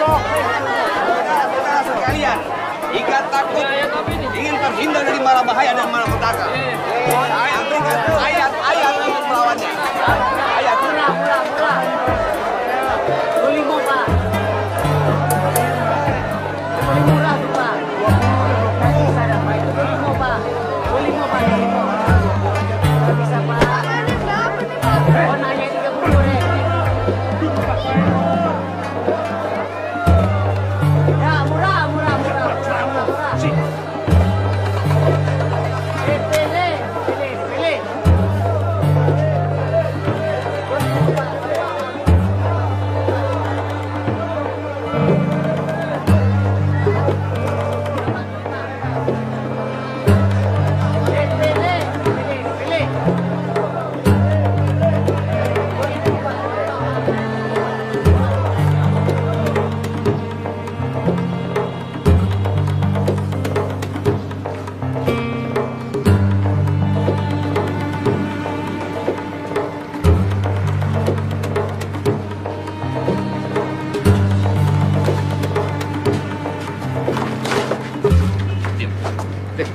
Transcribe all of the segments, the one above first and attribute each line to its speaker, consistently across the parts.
Speaker 1: Saudara sekalian, jika takut ingin terhindar dari mara bahaya dan malapetaka, ayat-ayat untuk melawannya. Ayat.
Speaker 2: Murah. Boleh mau Pak. Boleh murah tuh Pak. Bisa dapat. Boleh mau Pak. Nggak bisa Pak. Oh nanya 30 deh. Ya murah. Pilih.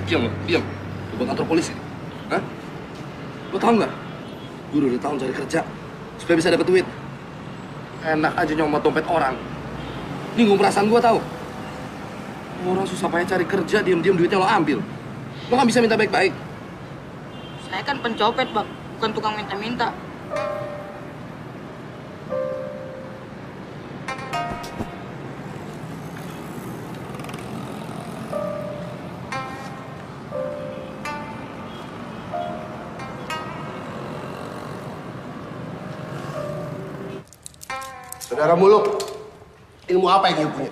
Speaker 3: Diam. Lu buat kantor polisi? Hah? Lu tau nggak? Gue udah tahun cari kerja supaya bisa dapet duit. Enak aja nyomot dompet orang. Ninggung perasaan gue tau. Orang susah payah cari kerja, diam-diam duitnya lo ambil. Lo nggak bisa minta baik-baik.
Speaker 4: Saya kan pencopet, Bang. Bukan tukang minta-minta.
Speaker 5: Saudara Muluk, ilmu apa yang you punya?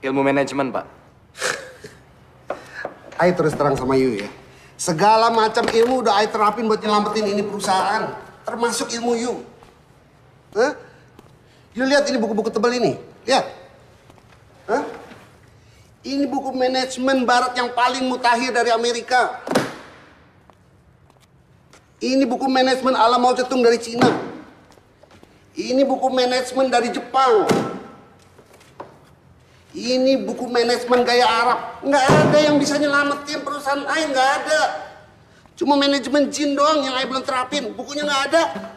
Speaker 3: Ilmu manajemen, Pak.
Speaker 5: Ayo terus terang sama you ya. Segala macam ilmu udah Ayo terapin buat nyelamatin ini perusahaan. Termasuk ilmu you. Hah? You lihat ini buku-buku tebal ini. Lihat. Hah? Ini buku manajemen barat yang paling mutakhir dari Amerika. Ini buku manajemen ala Mao Zedong dari Cina. Ini buku manajemen dari Jepang. Ini buku manajemen gaya Arab. Nggak ada yang bisa nyelamatin perusahaan Ayo, nggak ada. Cuma manajemen jin doang yang Ayo belum terapin. Bukunya nggak ada.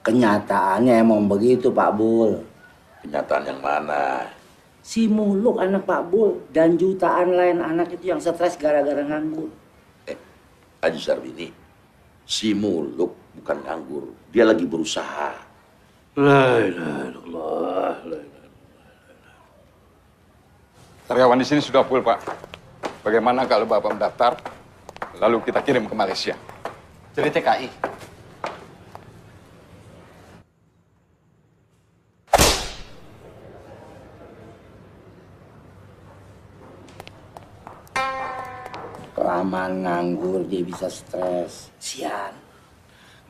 Speaker 6: Kenyataannya emang begitu, Pak Bul.
Speaker 7: Kenyataan yang mana?
Speaker 6: Si Muluk anak Pak Bul dan jutaan lain anak itu yang stres gara-gara nganggur.
Speaker 7: Haji Sarbini, si Muluk bukan nganggur, dia lagi berusaha.
Speaker 8: La ilaha illallah. Karyawan di sini sudah full, Pak. Bagaimana kalau Bapak mendaftar, lalu kita kirim ke Malaysia?
Speaker 3: Jadi TKI.
Speaker 6: Kelamaan nganggur dia bisa stres. Sian.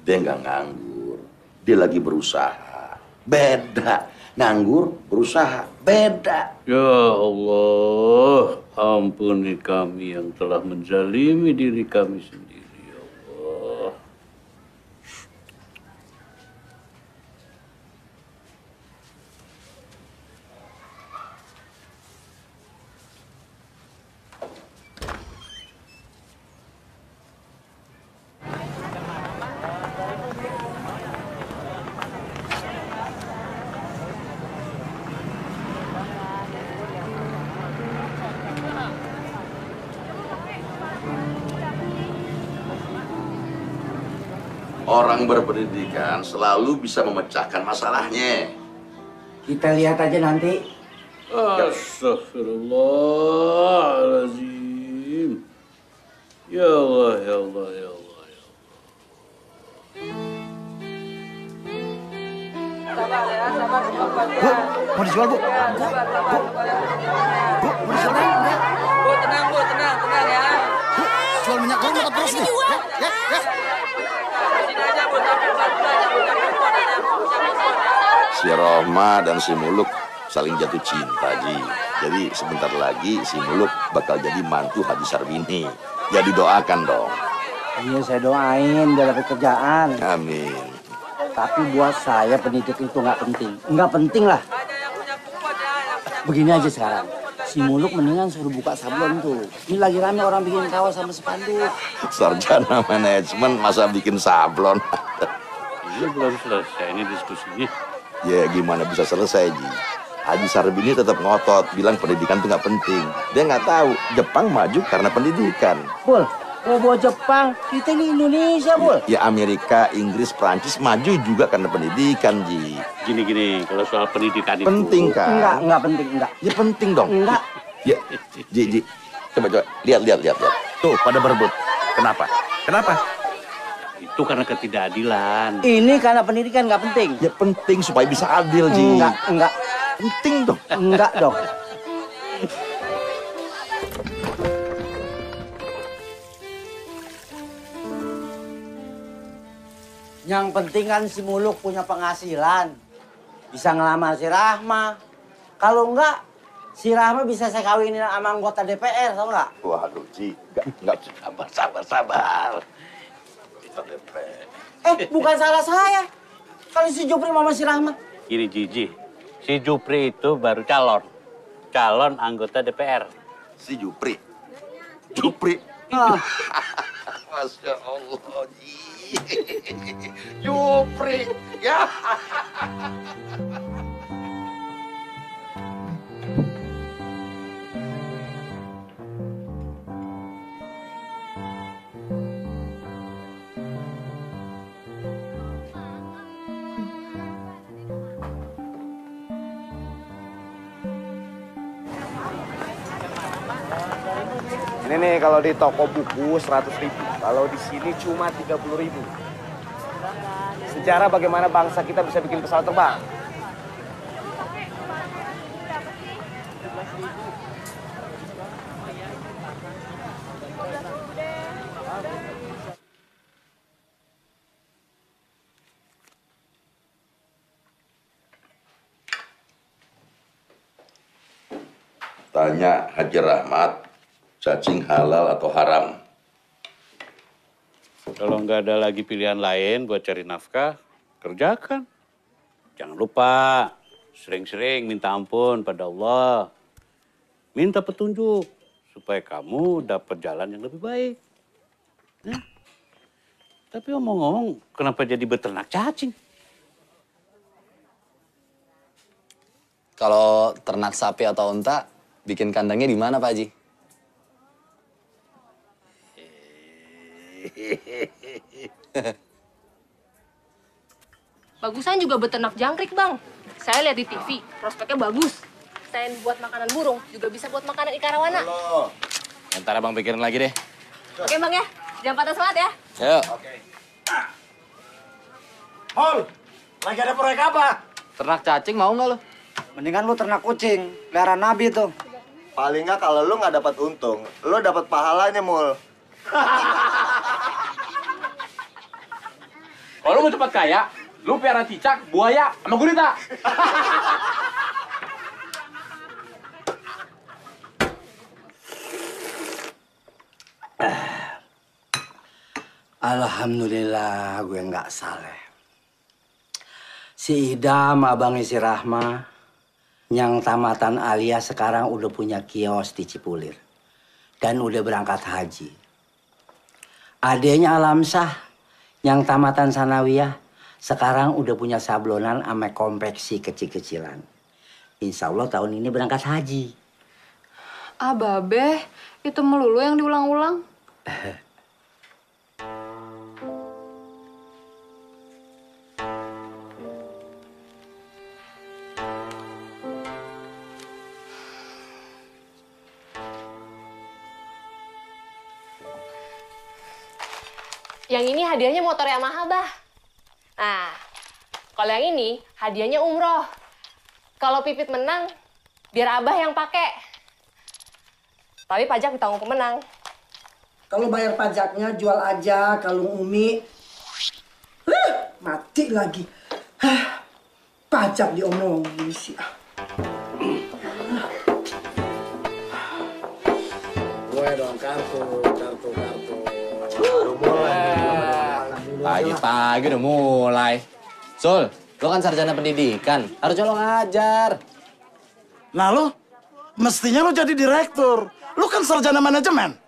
Speaker 7: Dia nggak nganggur, dia lagi berusaha. Beda, nganggur, berusaha, beda.
Speaker 8: Ya Allah, ampuni kami yang telah menzalimi diri kami sendiri, ya Allah.
Speaker 7: Orang berpendidikan selalu bisa memecahkan masalahnya.
Speaker 6: Kita lihat aja nanti.
Speaker 8: Astagfirullahaladzim. Ya Allah, ya Allah, ya Allah, ya Allah.
Speaker 4: Sabar ya, sabar.
Speaker 5: Bu, mau dijual, Bu? Bu, mau dijual kan?
Speaker 4: Bu, tenang ya.
Speaker 5: Bu, jual minyak goreng makan terus nih. Ya.
Speaker 4: Sini aja, Bu, tapi pelan-pelan, jangan telepon aja, Bu. Jangan telepon ya.
Speaker 7: Si Rohma dan si Muluk saling jatuh cinta, Ji. Jadi sebentar lagi si Muluk bakal jadi mantu Haji Sarbini. Ya didoakan dong.
Speaker 6: Iya, saya doain dia dapat kerjaan.
Speaker 7: Amin.
Speaker 6: Tapi buat saya pendidik itu nggak penting. Nggak penting lah. Begini aja sekarang. Si Muluk mendingan suruh buka sablon tuh. Ini lagi rame orang bikin kawas sama spanduk.
Speaker 7: Sarjana manajemen masa bikin sablon.
Speaker 8: Ini belum selesai ini diskusinya.
Speaker 7: Ya gimana bisa selesai, Ji? Haji Sarbini tetap ngotot, bilang pendidikan itu nggak penting. Dia nggak tahu Jepang maju karena pendidikan.
Speaker 6: Bul, mau bawa Jepang, kita ini Indonesia, Bul.
Speaker 7: Ya Amerika, Inggris, Prancis maju juga karena pendidikan, Ji.
Speaker 8: Gini, kalau soal pendidikan itu...
Speaker 7: Penting kan?
Speaker 6: Enggak penting, enggak.
Speaker 7: Ya penting dong.
Speaker 6: Enggak.
Speaker 7: Ya, Ji. Coba. Lihat. Tuh, pada berebut. Kenapa?
Speaker 8: Itu karena ketidakadilan.
Speaker 6: Ini karena pendidikan nggak penting.
Speaker 7: Ya penting supaya bisa adil, Ji.
Speaker 6: Enggak.
Speaker 7: Penting dong.
Speaker 6: Enggak dong. Yang penting kan si Muluk punya penghasilan. Bisa ngelamar si Rahma. Kalau enggak, si Rahma bisa saya kawinin sama anggota DPR, tau nggak?
Speaker 7: Waduh, Ji. Enggak. Sabar. Kita DPR.
Speaker 6: Bukan salah saya. Kalau si Jupri sama si Rahma.
Speaker 8: Ini Jiji, si Jupri itu baru calon anggota DPR.
Speaker 7: Si Jupri.
Speaker 6: Ah.
Speaker 7: Masya Allah, Ji. Jupri. Ya.
Speaker 9: Ini nih kalau di toko buku 100.000, kalau di sini cuma 30.000. Sejarah bagaimana bangsa kita bisa bikin pesawat terbang.
Speaker 7: Tanya Haji Rahmat, cacing halal atau haram?
Speaker 8: Kalau nggak ada lagi pilihan lain buat cari nafkah, kerjakan. Jangan lupa sering-sering minta ampun pada Allah. Minta petunjuk supaya kamu dapat jalan yang lebih baik. Nah, tapi omong-omong, kenapa jadi beternak cacing?
Speaker 10: Kalau ternak sapi atau unta, bikin kandangnya di mana, Pak Haji?
Speaker 11: Bagusan juga beternak jangkrik, Bang. Saya lihat di TV, prospeknya bagus. Selain buat makanan burung, juga bisa buat makanan ikan arowana.
Speaker 10: Ntar Abang pikirin lagi deh.
Speaker 11: Oke, Bang ya. Jangan patah semangat ya.
Speaker 10: Yuk.
Speaker 9: Hol, lagi ada proyek apa?
Speaker 10: Ternak cacing mau nggak lo?
Speaker 6: Mendingan lu ternak kucing, pelihara Nabi tuh.
Speaker 9: Paling nggak kalau lu nggak dapat untung, lu dapat pahalanya, Mul.
Speaker 3: Kalau lu mau cepat kaya, lu piara cicak, buaya, sama gurita.
Speaker 6: Alhamdulillah gue nggak saleh. Si Idam, abangnya si Rahma, yang tamatan Alia sekarang udah punya kios di Cipulir. Dan udah berangkat haji. Adenya Alamsah, yang tamatan Sanawiyah, sekarang udah punya sablonan sama konveksi kecil-kecilan. Insya Allah tahun ini berangkat haji.
Speaker 11: Ah, Babe, itu melulu yang diulang-ulang. Yang ini hadiahnya motor Yamaha, Bah. Nah, kalau yang ini hadiahnya umroh. Kalau Pipit menang, biar Abah yang pakai. Tapi pajak ditanggung pemenang.
Speaker 6: Kalau bayar pajaknya jual aja kalung Umi. Mati lagi. Pajak
Speaker 12: acak diomongin sih.
Speaker 10: Gue dong kartu. Udah mulai. Pagi-pagi udah mulai. Sul, lo kan sarjana pendidikan, harusnya lo ngajar.
Speaker 12: Nah lo, mestinya lo jadi direktur. Lo kan sarjana manajemen.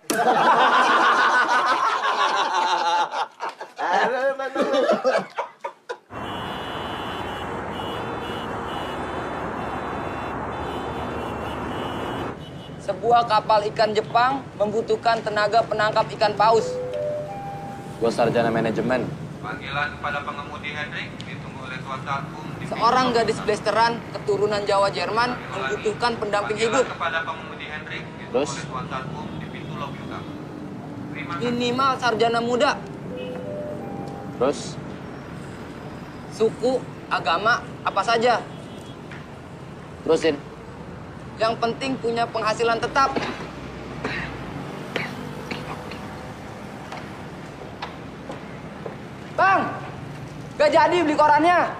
Speaker 13: Sebuah kapal ikan Jepang membutuhkan tenaga penangkap ikan paus.
Speaker 10: Gue sarjana manajemen.
Speaker 14: Panggilan kepada pengemudi Hendrik ditunggu oleh Tuan Takum.
Speaker 13: Seorang gadis blasteran keturunan Jawa Jerman membutuhkan pendamping hidup.
Speaker 14: Kepada pengemudi Hendrik ditunggu
Speaker 10: Terus?
Speaker 14: oleh Tuan Takum di pintu lobi utama.
Speaker 13: Minimal sarjana muda.
Speaker 10: Terus?
Speaker 13: Suku, agama, apa saja.
Speaker 10: Terusin.
Speaker 13: Yang penting punya penghasilan tetap. Bang, gak jadi beli korannya.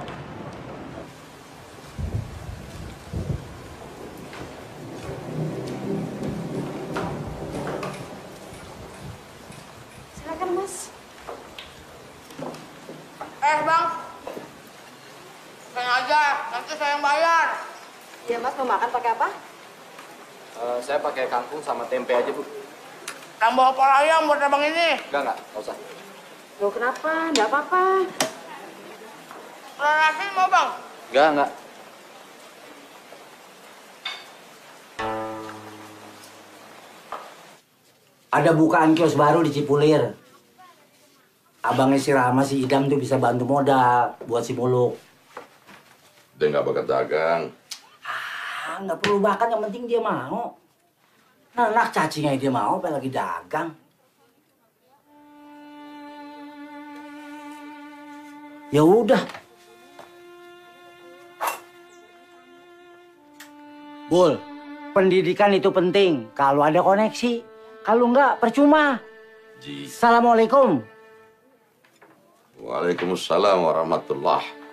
Speaker 11: Silakan, Mas.
Speaker 13: Bang. Sengaja, nanti saya yang bayar.
Speaker 11: Iya, Mas, mau makan pakai apa?
Speaker 10: Saya pakai kangkung sama tempe aja, Bu.
Speaker 13: Tambah opor ayam buat abang ini.
Speaker 10: Enggak usah.
Speaker 11: Loh, kenapa? Nggak apa-apa.
Speaker 13: Nasi mau, Bang?
Speaker 10: Enggak.
Speaker 6: Ada bukaan kios baru di Cipulir. Abangnya si Rama, si Idam tuh bisa bantu modal buat si Muluk.
Speaker 7: Dia nggak bakat dagang.
Speaker 6: Nggak perlu bahkan, yang penting dia mau. Nah, anak cacingnya dia mau, apa lagi dagang. Ya udah. Bul, pendidikan itu penting. Kalau ada koneksi, kalau enggak percuma. Assalamualaikum.
Speaker 7: Waalaikumsalam warahmatullah.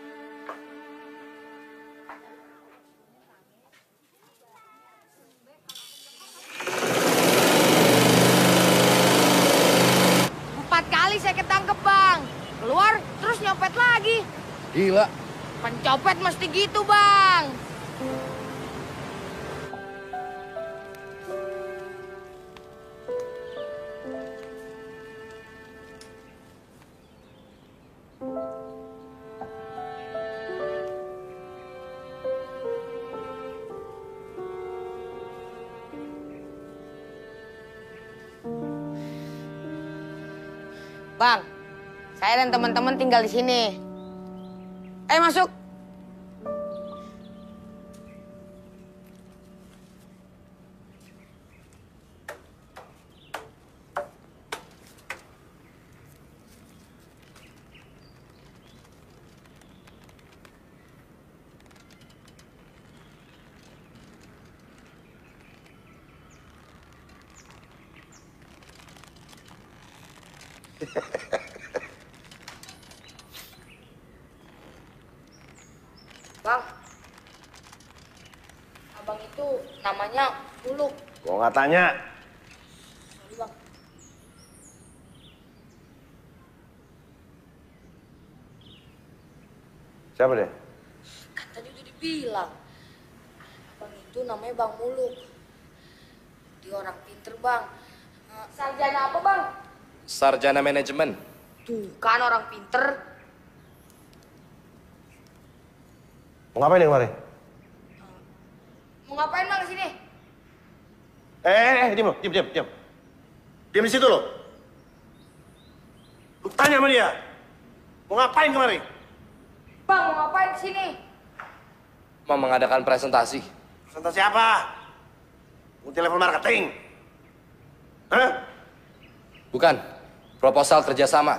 Speaker 4: Nyopet lagi.
Speaker 10: Gila.
Speaker 4: Pencopet mesti gitu, Bang. Bang, saya dan teman-teman tinggal di sini. Ayo masuk. Bang, abang itu namanya Muluk.
Speaker 9: Gua nggak tanya.
Speaker 4: Sorry, Bang.
Speaker 9: Siapa deh?
Speaker 4: Kan tadi udah dibilang. Abang itu namanya Bang Muluk. Dia orang pinter, Bang. Sarjana apa, Bang?
Speaker 10: Sarjana manajemen.
Speaker 4: Tuh, kan orang pinter.
Speaker 9: Mau ngapain nih kemarin?
Speaker 4: Mau ngapain, Bang, di sini?
Speaker 9: Diam lo, diam. Diam di situ lo. Lu tanya sama dia. Mau ngapain kemarin?
Speaker 4: Bang, mau ngapain di sini?
Speaker 10: Mau mengadakan presentasi.
Speaker 9: Presentasi apa? Multi level marketing. Hah?
Speaker 10: Bukan. Proposal kerjasama.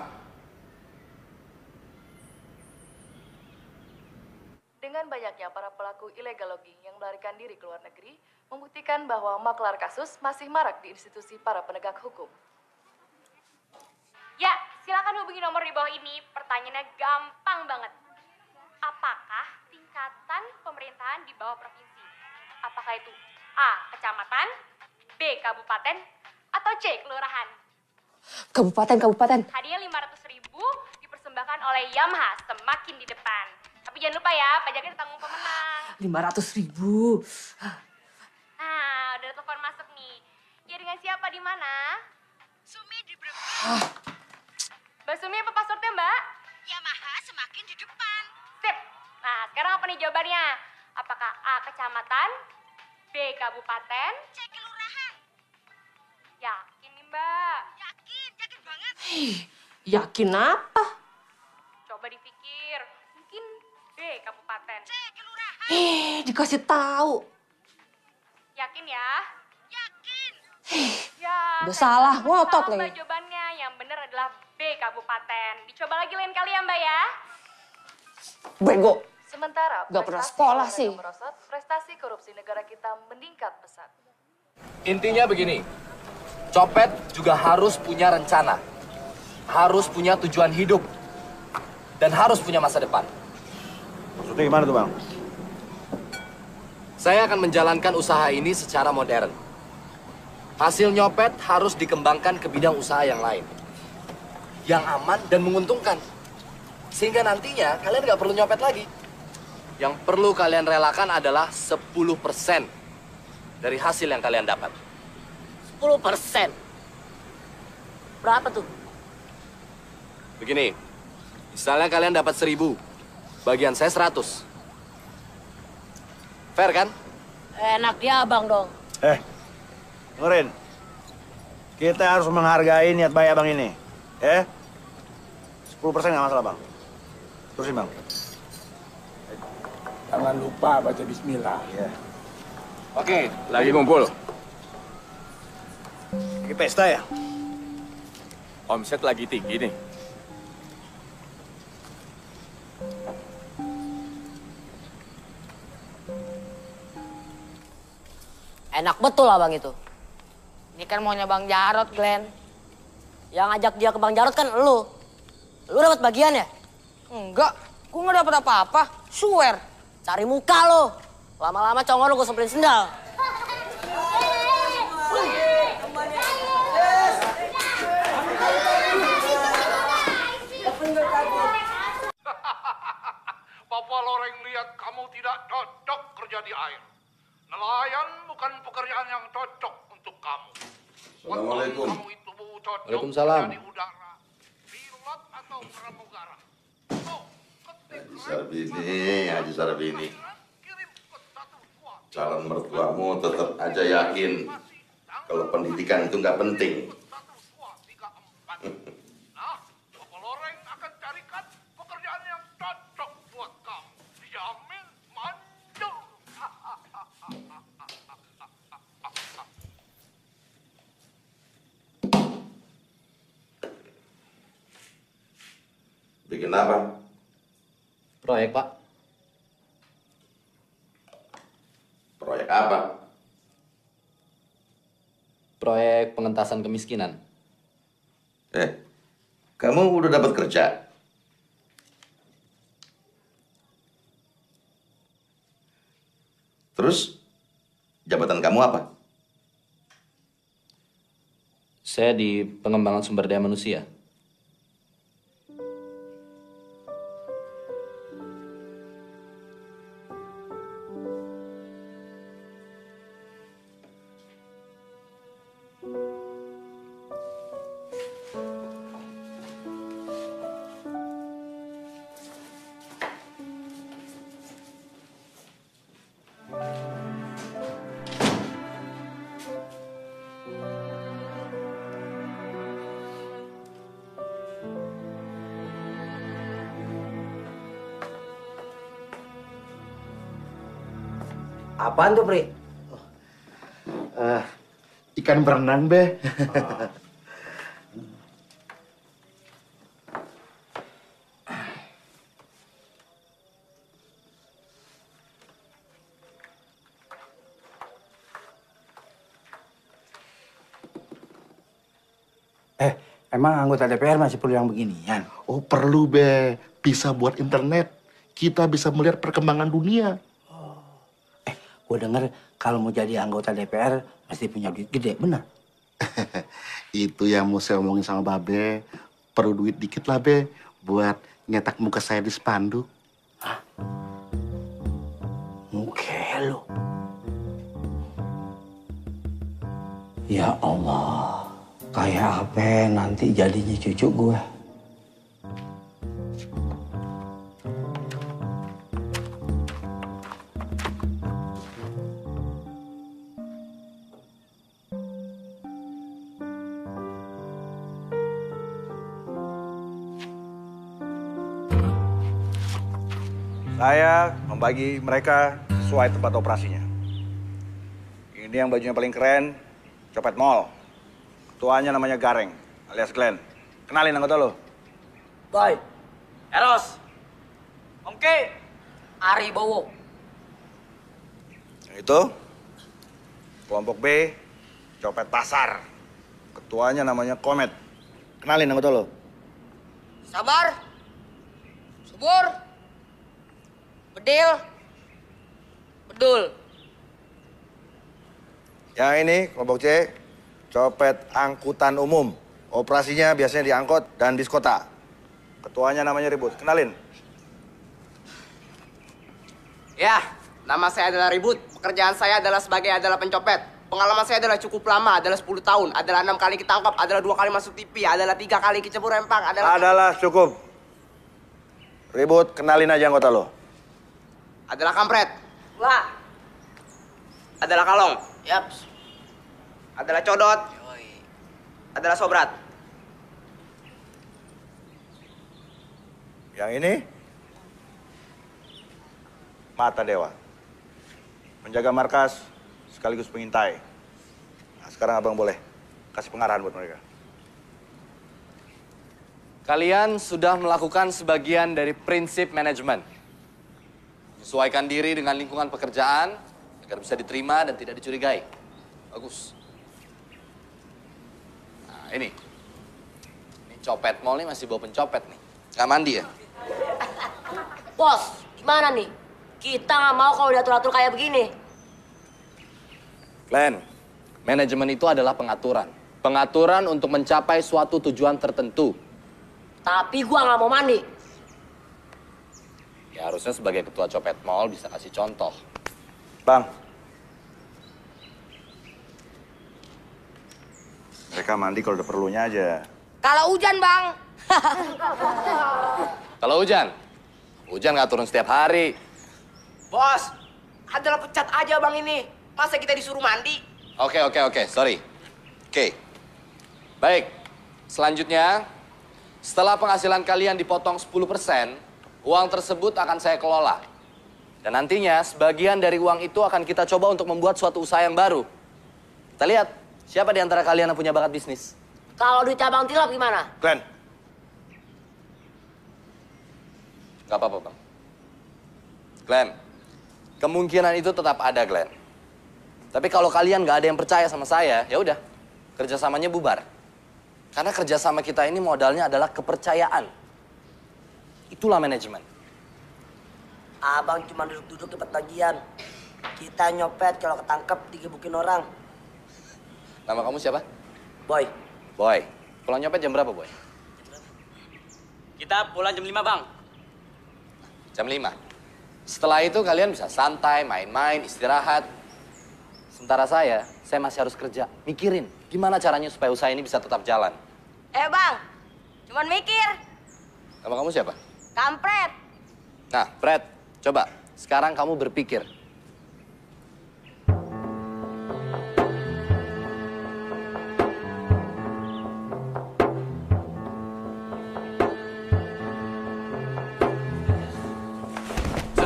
Speaker 15: Dengan banyaknya para pelaku illegal logging yang melarikan diri ke luar negeri, membuktikan bahwa maklar kasus masih marak di institusi para penegak hukum.
Speaker 11: Ya, silakan hubungi nomor di bawah ini. Pertanyaannya gampang banget. Apakah tingkat
Speaker 16: tingkatan pemerintahan di bawah provinsi. Apakah itu A. Kecamatan, B. Kabupaten, atau C. Kelurahan?
Speaker 11: Kabupaten.
Speaker 16: Hadiah 500.000 dipersembahkan oleh Yamaha semakin di depan. Tapi jangan lupa ya, pajaknya ditanggung pemenang.
Speaker 11: 500.000.
Speaker 16: Nah, udah telepon masuk nih. Ya dengan siapa di mana? Sumi di Brebes. Mbak Sumi apa passwordnya, Mbak? Yamaha semakin di depan. Sip. Nah, sekarang apa nih jawabannya? Apakah A. Kecamatan, B. Kabupaten, C. Kelurahan? Yakin nih, Mbak? Yakin banget.
Speaker 11: Yakin apa?
Speaker 16: Coba dipikir. Mungkin B. Kabupaten. C. Kelurahan.
Speaker 11: Dikasih tahu.
Speaker 16: Yakin ya? Yakin. Ya.
Speaker 11: Udah salah, ngotot
Speaker 16: Mbak
Speaker 11: lagi.
Speaker 16: jawabannya. Yang benar adalah B. Kabupaten. Dicoba lagi lain kali ya, Mbak ya.
Speaker 11: Bego.
Speaker 15: Sementara
Speaker 11: Gak pernah
Speaker 15: prestasi
Speaker 11: sekolah
Speaker 15: olahraga
Speaker 11: sih.
Speaker 15: merosot, prestasi korupsi negara kita meningkat pesat.
Speaker 3: Intinya begini, copet juga harus punya rencana, harus punya tujuan hidup, dan harus punya masa depan.
Speaker 9: Maksudnya gimana tuh, Bang?
Speaker 3: Saya akan menjalankan usaha ini secara modern. Hasil nyopet harus dikembangkan ke bidang usaha yang lain, yang aman dan menguntungkan. Sehingga nantinya kalian nggak perlu nyopet lagi. Yang perlu kalian relakan adalah 10% dari hasil yang kalian dapat.
Speaker 11: 10%. Berapa tuh?
Speaker 3: Begini, misalnya kalian dapat 1.000, bagian saya 100. Fair kan?
Speaker 11: Enak dia abang dong.
Speaker 9: Dengerin. Kita harus menghargai niat baik abang ini. 10% nggak masalah, Bang. Terusin, Bang.
Speaker 17: Jangan lupa baca bismillah.
Speaker 9: Iya.
Speaker 3: Oke, lagi ngumpul.
Speaker 9: Lagi pesta ya?
Speaker 3: Omset lagi tinggi nih.
Speaker 11: Enak betul abang itu. Ini kan maunya Bang Jarot, Glenn. Yang ngajak dia ke Bang Jarot kan lu. Lu dapat bagian ya? Enggak, gua nggak dapat apa-apa. Swear. Cari muka lo. Lama-lama congor lu gue semperin sendal.
Speaker 18: Papa Loreng lihat kamu tidak cocok kerja di air. Nelayan bukan pekerjaan yang cocok untuk kamu.
Speaker 7: Assalamualaikum.
Speaker 18: Kamu itu cocok
Speaker 3: Waalaikumsalam.
Speaker 18: kerja di udara, pilot atau pramugara.
Speaker 7: Haji Sarbini. Calon mertuamu tetap aja yakin kalau pendidikan itu nggak penting.
Speaker 18: Papa Loreng akan carikan pekerjaan yang cocok buat kamu. Dijamin manjur.
Speaker 7: Bikin apa?
Speaker 10: Proyek, Pak.
Speaker 7: Proyek apa?
Speaker 10: Proyek pengentasan kemiskinan.
Speaker 7: Kamu udah dapat kerja? Terus, jabatan kamu apa?
Speaker 10: Saya di pengembangan sumber daya manusia.
Speaker 6: Apaan tuh, Pri?
Speaker 12: Ikan berenang, Be. Emang anggota DPR masih perlu yang beginian?
Speaker 17: Oh perlu, Be. Bisa buat internet. kita bisa melihat perkembangan dunia.
Speaker 6: Gue denger kalau mau jadi anggota DPR mesti punya duit gede, benar?
Speaker 17: Itu yang mau saya omongin sama Babe. Perlu duit dikit lah, Be, buat nyetak muka saya di spanduk.
Speaker 6: Muka lo. Ya Allah, kayak apa nanti jadinya cucu gue?
Speaker 9: Saya membagi mereka sesuai tempat operasinya. Ini yang bajunya paling keren, copet mall. Ketuanya namanya Gareng, alias Glenn. Kenalin anggota lo.
Speaker 13: Boy. Eros. Ongke. Ari Bowo.
Speaker 9: Yang itu, kelompok B, copet pasar. Ketuanya namanya Komet. Kenalin anggota lo.
Speaker 13: Sabar. Subur. Bedil. Bedul.
Speaker 9: Yang ini, kelompok C, copet angkutan umum. Operasinya biasanya di angkot dan bis kota. Ketuanya namanya Ribut. Kenalin.
Speaker 13: Ya, nama saya adalah Ribut. Pekerjaan saya adalah sebagai pencopet. Pengalaman saya adalah cukup lama, adalah 10 tahun. Adalah 6 kali ketangkap, adalah 2 kali masuk TV, adalah 3 kali kecebur rempang,
Speaker 9: Adalah cukup. Ribut, kenalin aja anggota lo.
Speaker 13: Adalah kampret. Wah. Adalah kalong. Yaps. Adalah codot. Adalah sobrat.
Speaker 9: Yang ini, Mata Dewa. Menjaga markas sekaligus pengintai. Nah, sekarang abang boleh kasih pengarahan buat mereka.
Speaker 10: Kalian sudah melakukan sebagian dari prinsip manajemen. Menyesuaikan diri dengan lingkungan pekerjaan agar bisa diterima dan tidak dicurigai. Bagus. Nah, ini copet mall nih masih bawa pencopet nih. Nggak mandi ya?
Speaker 19: Bos, gimana nih? Kita nggak mau kalau diatur-atur kayak begini.
Speaker 10: Glenn, manajemen itu adalah pengaturan. Pengaturan untuk mencapai suatu tujuan tertentu.
Speaker 19: Tapi gua nggak mau mandi.
Speaker 10: Ya harusnya sebagai ketua copet mall bisa kasih contoh.
Speaker 9: Bang. Mereka mandi kalau udah perlunya aja.
Speaker 19: Kalau hujan, Bang.
Speaker 10: Kalau hujan? Hujan nggak turun setiap hari.
Speaker 13: Bos, adalah pecat aja bang ini. Masa kita disuruh mandi?
Speaker 10: Oke, sorry. Oke. Baik, selanjutnya, setelah penghasilan kalian dipotong 10%, uang tersebut akan saya kelola. Dan nantinya, sebagian dari uang itu akan kita coba untuk membuat suatu usaha yang baru. Kita lihat, siapa di antara kalian yang punya bakat bisnis?
Speaker 19: Kalau di cabang tilap gimana?
Speaker 9: Glenn.
Speaker 10: Gak apa-apa, Bang. Glenn, kemungkinan itu tetap ada, Glenn. Tapi kalau kalian gak ada yang percaya sama saya, ya udah, kerjasamanya bubar. Karena kerjasama kita ini modalnya adalah kepercayaan. Itulah manajemen.
Speaker 19: Abang cuma duduk-duduk dapat bagian. Kita nyopet kalau ketangkep digebukin orang.
Speaker 10: Nama kamu siapa?
Speaker 19: Boy.
Speaker 10: Boy. Kalau nyopet jam berapa, Boy?
Speaker 13: Kita pulang jam 5 bang.
Speaker 10: Jam 5. Setelah itu kalian bisa santai, main-main, istirahat. Sementara saya masih harus kerja. Mikirin gimana caranya supaya usaha ini bisa tetap jalan.
Speaker 19: Bang, cuman mikir.
Speaker 10: Nama kamu siapa?
Speaker 19: Kampret.
Speaker 10: Nah, Fred, coba sekarang kamu berpikir.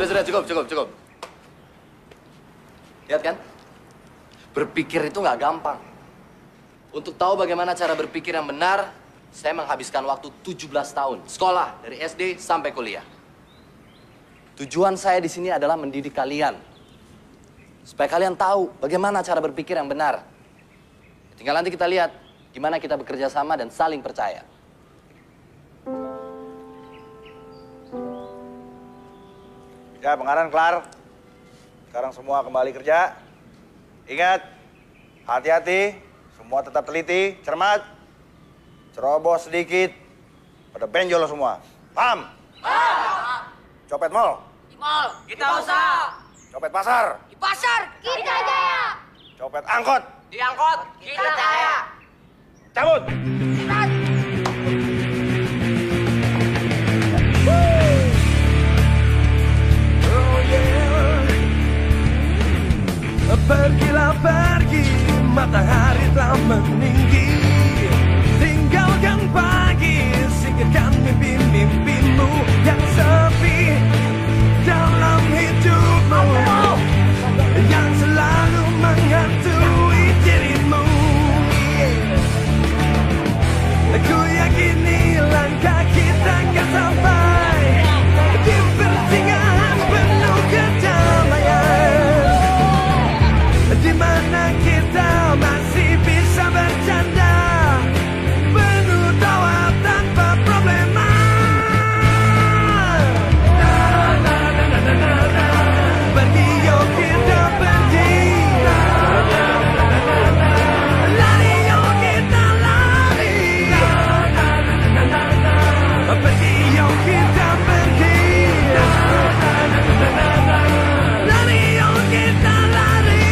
Speaker 10: Sudah, cukup. Lihat kan? Berpikir itu nggak gampang. Untuk tahu bagaimana cara berpikir yang benar, saya menghabiskan waktu 17 tahun. Sekolah, dari SD sampai kuliah. Tujuan saya di sini adalah mendidik kalian. Supaya kalian tahu bagaimana cara berpikir yang benar. Tinggal nanti kita lihat gimana kita bekerja sama dan saling percaya.
Speaker 9: Ya, pengaran kelar. Sekarang semua kembali kerja. Ingat, hati-hati, semua tetap teliti, cermat. Ceroboh sedikit, pada benjol lo semua. Paham? Copet mall.
Speaker 19: Di mall. Kita usaha.
Speaker 9: Copet pasar.
Speaker 19: Di pasar. Kita jaya.
Speaker 9: Copet angkot.
Speaker 19: Di angkot. Kita jaya.
Speaker 9: Cabut.
Speaker 20: Pergilah pergi, matahari telah meninggi. Tinggalkan pagi, singkirkan mimpi-mimpimu yang sepi dalam hidupmu, yang selalu menghantui dirimu. Aku yakini langkah kita akan sampai di pertengahan penuh kedamaian, di mana kita masih bisa bercanda penuh tawa tanpa problema. Pergi yuk kita pergi, lari yuk kita lari. Pergi yuk kita pergi, lari yuk kita lari.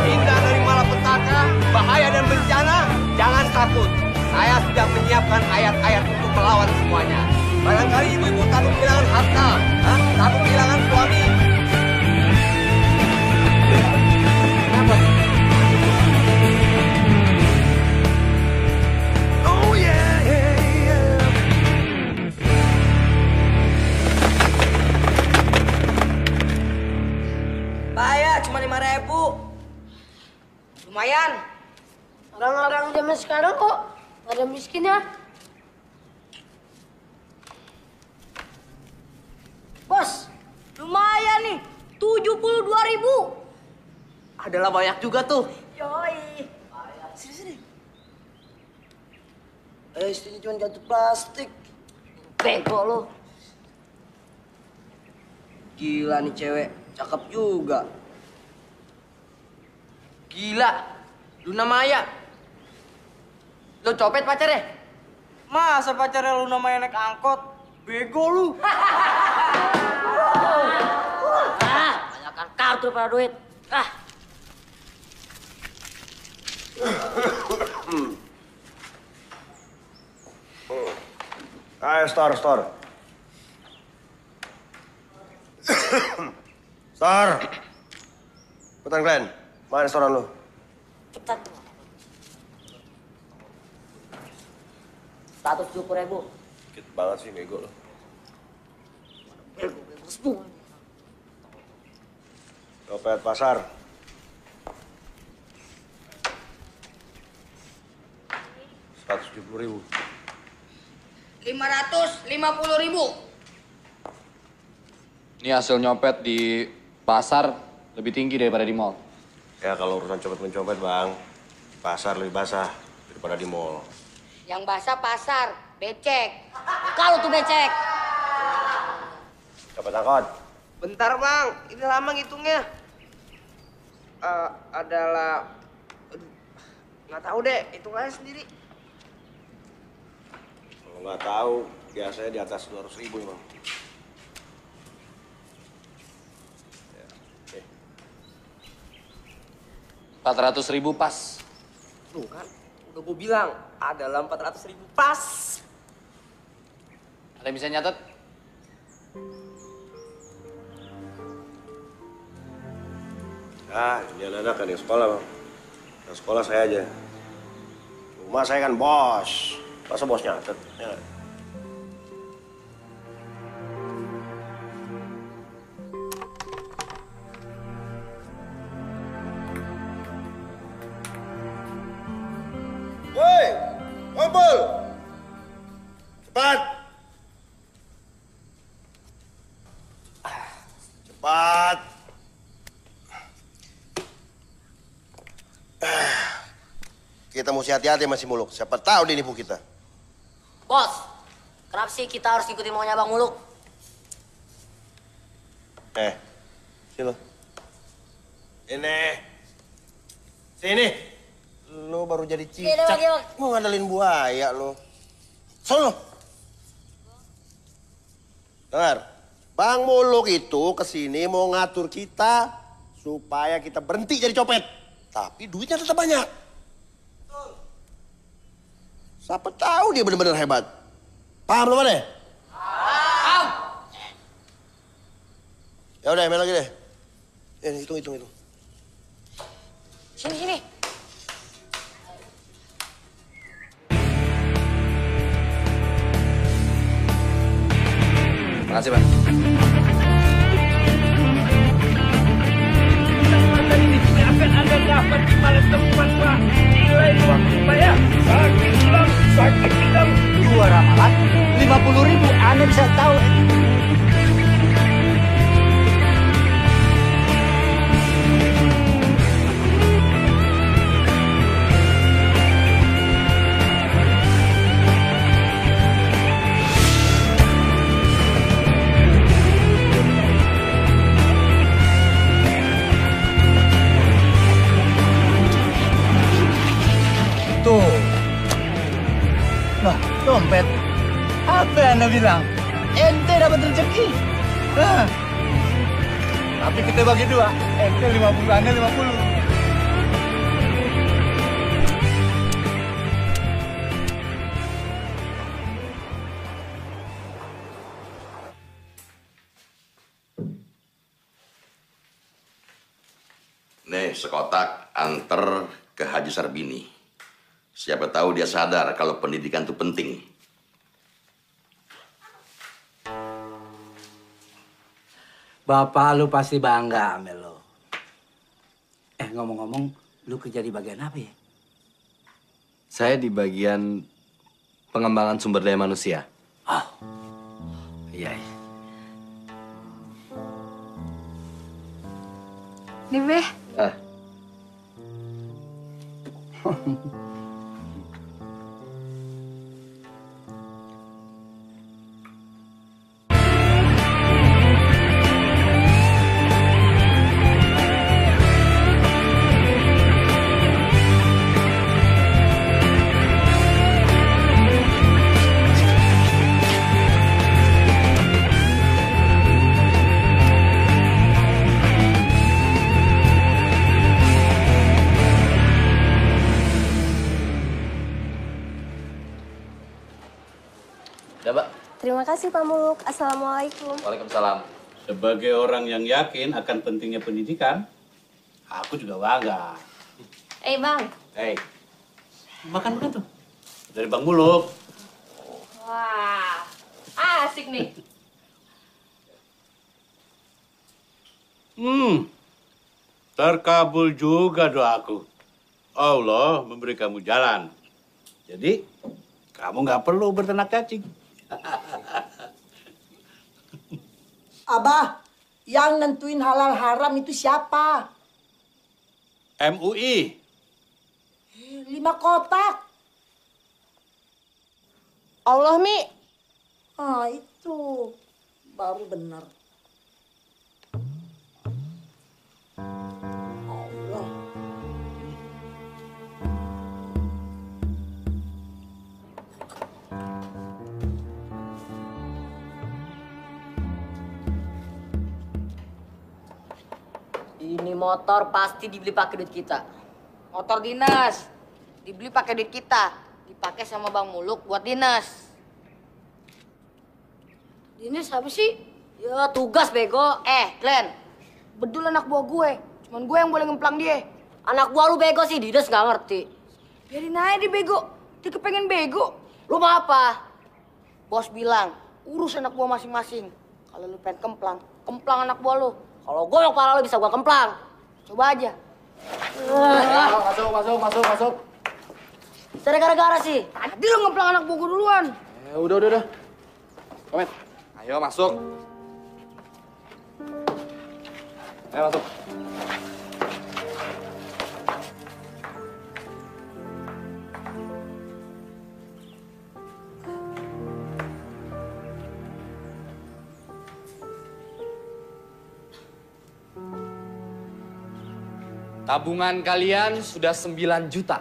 Speaker 1: Hindar dari malapetaka, bahaya dan bencana, jangan takut. Saya sudah menyiapkan ayat-ayat untuk melawan semuanya. Barangkali ibu-ibu takut kehilangan harta, takut kehilangan suami.
Speaker 20: Oh yeah, yeah.
Speaker 19: Bayar cuma 5.000. Lumayan. Orang-orang zaman sekarang kok pada miskin ya. Bos, lumayan nih. 72.000.
Speaker 13: Adalah banyak juga tuh.
Speaker 19: Yoi. Sini. Istrinya cuma jatuh plastik. Bego lo.
Speaker 13: Gila nih cewek, cakep juga. Gila, Luna Maya. Lo copet pacarnya?
Speaker 19: Masa pacarnya lu namanya naik angkot? Bego lu. Banyakkan kartu pada duit.
Speaker 9: Ayo, Star. Star. Petan Glenn, mana restoran lu?
Speaker 19: Cepat. 170.000.
Speaker 9: Dikit banget sih, bego lu.
Speaker 19: Bego semua.
Speaker 9: Copet pasar. 170.000.
Speaker 19: 550.000.
Speaker 10: Ini hasil nyopet di pasar lebih tinggi daripada di mall.
Speaker 9: Ya kalau urusan copet-mencopet, Bang, pasar lebih basah daripada di mall.
Speaker 19: Yang basah pasar, becek. Kalau tuh becek.
Speaker 9: Copet angkot.
Speaker 13: Bentar bang, ini lama ngitungnya. Adalah... Aduh, nggak tahu deh, hitung aja sendiri.
Speaker 9: Kalau nggak tahu, biasanya di atas 200.000 emang. Ya, oke.
Speaker 10: 400.000 pas.
Speaker 13: Tuh kan, udah gue bilang, adalah 400.000 pas.
Speaker 10: Ada yang bisa nyatet?
Speaker 9: Ah, ini anak-anak kan yang sekolah, Bang. Yang sekolah saya aja. Rumah saya kan bos. Masa bos nyatet? Ya nggak? Woi, kumpul! Cepat! Cepat!
Speaker 5: kita mesti hati-hati sama si Muluk. Siapa tahu dia nipu kita.
Speaker 19: Bos, kenapa sih kita harus ikutin maunya Bang Muluk?
Speaker 5: Sini lo. Sini. Lo baru jadi cicak. Mau ngandelin buaya lo. Sono. Dengar, Bang Muluk itu kesini mau ngatur kita supaya kita berhenti jadi copet. Tapi duitnya tetap banyak. Siapa tahu dia benar-benar hebat. Paham lo mana? Paham. Ya udah, main lagi deh. Hitung.
Speaker 19: Sini.
Speaker 3: Makasih, Pak.
Speaker 20: Akan Anda dapat di malam tempat, Pak. Nilai uang supaya sakit hilang.
Speaker 6: Dua ramalan, 50.000. Anda bisa tahu. Tuh. Nah, dompet. Apa yang Anda bilang? Ente dapat rezeki. Tapi kita bagi dua. Ente 50, Anda 50.
Speaker 7: Nih, sekotak anter ke Haji Sarbini. Siapa tahu dia sadar kalau pendidikan itu penting.
Speaker 6: Bapak lu pasti bangga sama lo. Ngomong-ngomong, lu kerja di bagian apa ya?
Speaker 10: Saya di bagian pengembangan sumber daya manusia.
Speaker 6: Iya.
Speaker 11: Nih, Be.
Speaker 15: Terima kasih Pak Muluk. Assalamualaikum.
Speaker 8: Waalaikumsalam. Sebagai orang yang yakin akan pentingnya pendidikan, aku juga bangga.
Speaker 11: Bang.
Speaker 8: Makan tuh. Dari Bang Muluk.
Speaker 11: Wah, asik nih.
Speaker 8: Terkabul juga doaku. Allah memberi kamu jalan. Jadi, kamu nggak perlu berternak cacing.
Speaker 2: Abah, yang nentuin halal haram itu siapa?
Speaker 8: MUI.
Speaker 2: 5 kotak.
Speaker 11: Allah, Mi.
Speaker 2: Itu baru benar. Allah.
Speaker 19: Ini motor pasti dibeli pakai duit kita.
Speaker 4: Motor dinas. Dibeli pakai duit kita. Dipakai sama Bang Muluk buat dinas. Dinas apa sih?
Speaker 19: Ya tugas bego.
Speaker 4: Glenn. Bedul anak buah gue. Cuman gue yang boleh ngemplang dia.
Speaker 19: Anak buah lu bego sih, dinas nggak ngerti.
Speaker 4: Biarin aja dia bego. Dia kepengen bego.
Speaker 19: Lu mau apa?
Speaker 4: Bos bilang, urus anak buah masing-masing. Kalau lu pengen kemplang, kemplang anak buah lu.
Speaker 19: Kalau goyok pala lu bisa gua kemplang.
Speaker 4: Coba aja.
Speaker 10: Masuk.
Speaker 19: Saya gara-gara sih.
Speaker 4: Tadi lu ngemplang anak buah gue duluan.
Speaker 3: Udah. Komen. Ayo masuk. Ayo masuk.
Speaker 10: Tabungan kalian sudah 9 juta.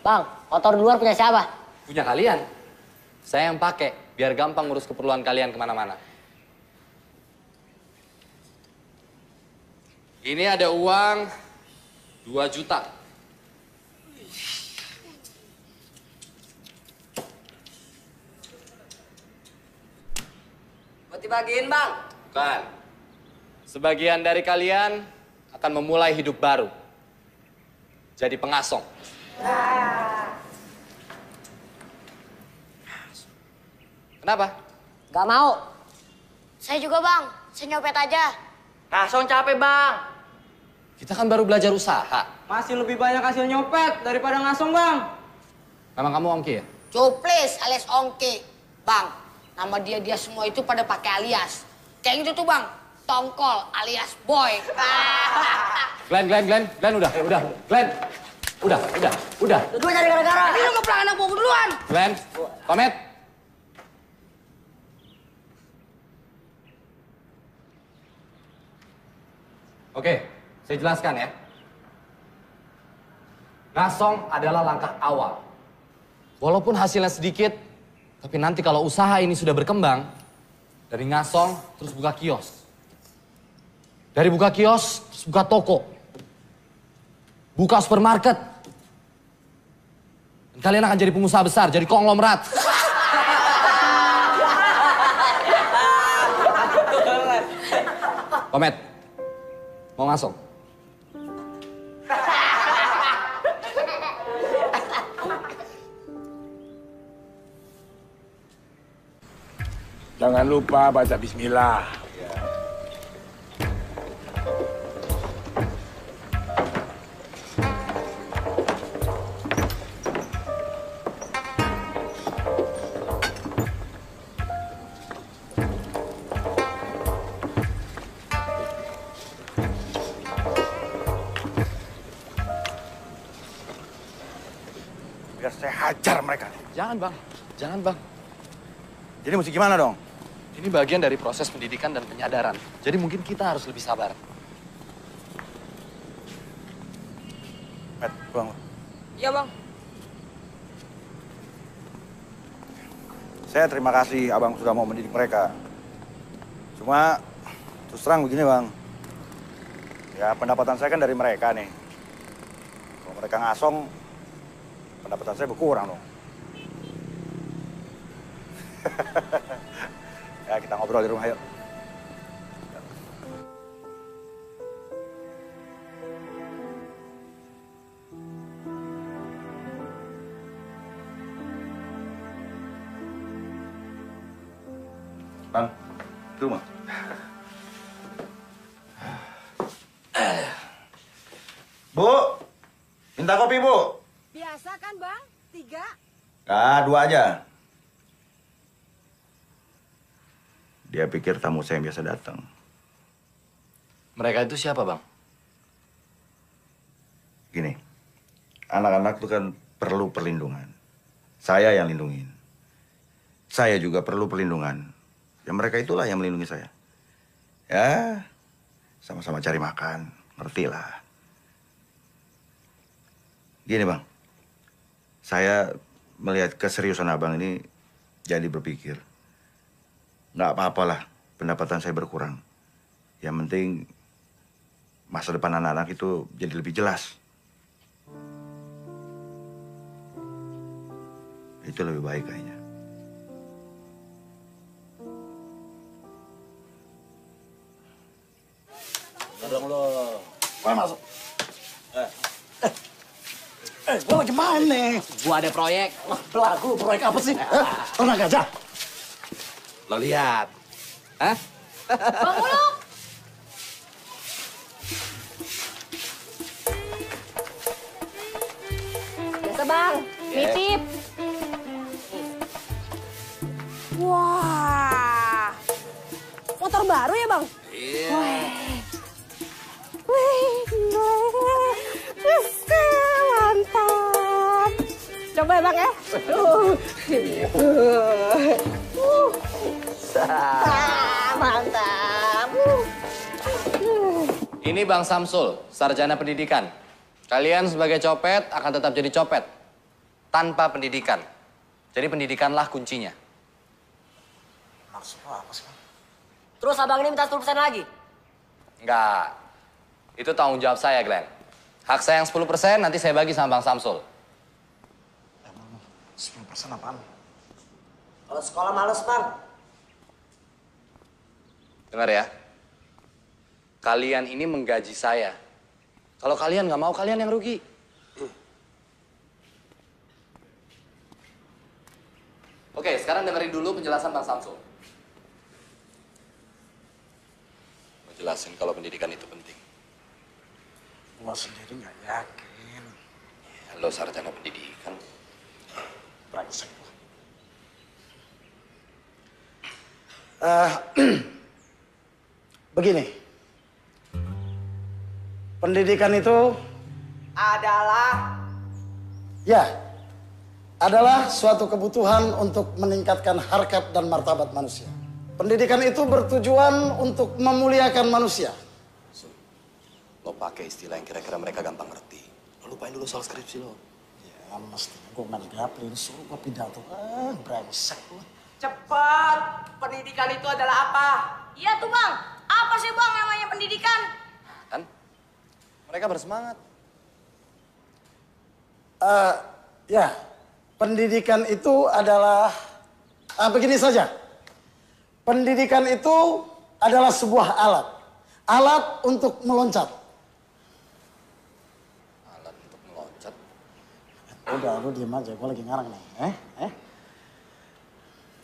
Speaker 19: Bang, motor di luar punya siapa?
Speaker 10: Punya kalian. Saya yang pakai, biar gampang ngurus keperluan kalian kemana-mana. Ini ada uang 2 juta.
Speaker 13: Buat dibagiin, Bang.
Speaker 10: Bukan. Sebagian dari kalian akan memulai hidup baru. Jadi pengasong. Kenapa?
Speaker 19: Gak mau. Saya juga, Bang. Saya nyopet aja.
Speaker 13: Ngasong capek, Bang.
Speaker 10: Kita kan baru belajar usaha.
Speaker 13: Masih lebih banyak hasil nyopet daripada ngasong, Bang.
Speaker 10: Memang kamu ongki ya?
Speaker 4: Cuplis alias Ongki. Bang, nama dia semua itu pada pakai alias. Kayak gitu tuh bang, Tongkol alias Boy.
Speaker 10: Glenn, udah. Glenn, udah.
Speaker 19: Gue cari gara-gara.
Speaker 4: Ini lu ngepelang anak gua duluan.
Speaker 10: Glenn, pamit. Oke, saya jelaskan ya. Ngasong adalah langkah awal. Walaupun hasilnya sedikit, tapi nanti kalau usaha ini sudah berkembang, dari ngasong terus buka kios. Dari buka kios, terus buka toko. Buka supermarket. Dan kalian akan jadi pengusaha besar, jadi konglomerat. Komet, mau ngasong?
Speaker 18: Jangan lupa baca bismillah.
Speaker 9: Biar saya hajar mereka.
Speaker 10: Jangan bang.
Speaker 9: Jadi mesti gimana dong?
Speaker 10: Ini bagian dari proses pendidikan dan penyadaran. Jadi mungkin kita harus lebih sabar.
Speaker 9: Met, pulang.
Speaker 13: Iya, Bang.
Speaker 9: Saya terima kasih abang sudah mau mendidik mereka. Cuma terus terang begini bang. Ya pendapatan saya kan dari mereka nih. Kalau mereka ngasong, pendapatan saya berkurang dong. Ya kita ngobrol di rumah yuk. Bang, di rumah. Bu, minta kopi bu.
Speaker 2: Biasa kan bang? 3?
Speaker 9: Ah, 2 aja. Dia pikir tamu saya yang biasa datang.
Speaker 10: Mereka itu siapa, Bang?
Speaker 9: Gini, anak-anak itu kan perlu perlindungan. Saya yang lindungin. Saya juga perlu perlindungan. Ya mereka itulah yang melindungi saya. Ya, sama-sama cari makan, ngerti lah. Gini bang, saya melihat keseriusan abang ini jadi berpikir. Nggak apa-apalah pendapatan saya berkurang. Yang penting masa depan anak-anak itu jadi lebih jelas. Itu lebih baik kayaknya.
Speaker 12: Tolong lo. Mana masuk? Gua lagi main nih.
Speaker 10: Gua ada proyek.
Speaker 12: Pelaku proyek apa sih? Tenang aja.
Speaker 10: Lo lihat. Hah?
Speaker 11: Bang Muluk! Biasa bang, nitip.
Speaker 2: Wah, motor baru ya bang?
Speaker 10: Iya.
Speaker 2: Mantap. Coba ya bang ya. Mantap.
Speaker 10: Ini Bang Samsul, sarjana pendidikan. Kalian sebagai copet akan tetap jadi copet. Tanpa pendidikan. Jadi pendidikanlah kuncinya.
Speaker 12: Maksud apa sih?
Speaker 19: Terus abang ini minta 10% lagi?
Speaker 10: Enggak. Itu tanggung jawab saya, Glenn. Hak saya yang 10% nanti saya bagi sama Bang Samsul.
Speaker 12: 10% apaan?
Speaker 19: Kalau sekolah males, Bang.
Speaker 10: Dengar ya. Kalian ini menggaji saya. Kalau kalian nggak mau, kalian yang rugi. Oke, sekarang dengerin dulu penjelasan Bang Samsul. Mau jelasin kalau pendidikan itu penting.
Speaker 12: Gua sendiri nggak yakin.
Speaker 10: Ya, lo sarjana pendidikan.
Speaker 12: Brengsek. Begini. Pendidikan itu adalah suatu kebutuhan untuk meningkatkan harkat dan martabat manusia. Pendidikan itu bertujuan untuk memuliakan manusia.
Speaker 10: Lo pakai istilah yang kira-kira mereka gampang ngerti. Lo lupain dulu soal skripsi lo.
Speaker 12: Ya mestinya gue ngegaplin, suruh gue pidato. Brengsek lo.
Speaker 13: Cepat! Pendidikan itu adalah apa?
Speaker 16: Iya tuh Bang, apa sih Bang namanya pendidikan?
Speaker 10: Kan? Mereka bersemangat.
Speaker 12: Ya, pendidikan itu adalah begini saja. Pendidikan itu adalah sebuah alat. Alat untuk meloncat.
Speaker 10: Alat untuk meloncat?
Speaker 12: Udah, lu diem aja. Gue lagi ngarang nih.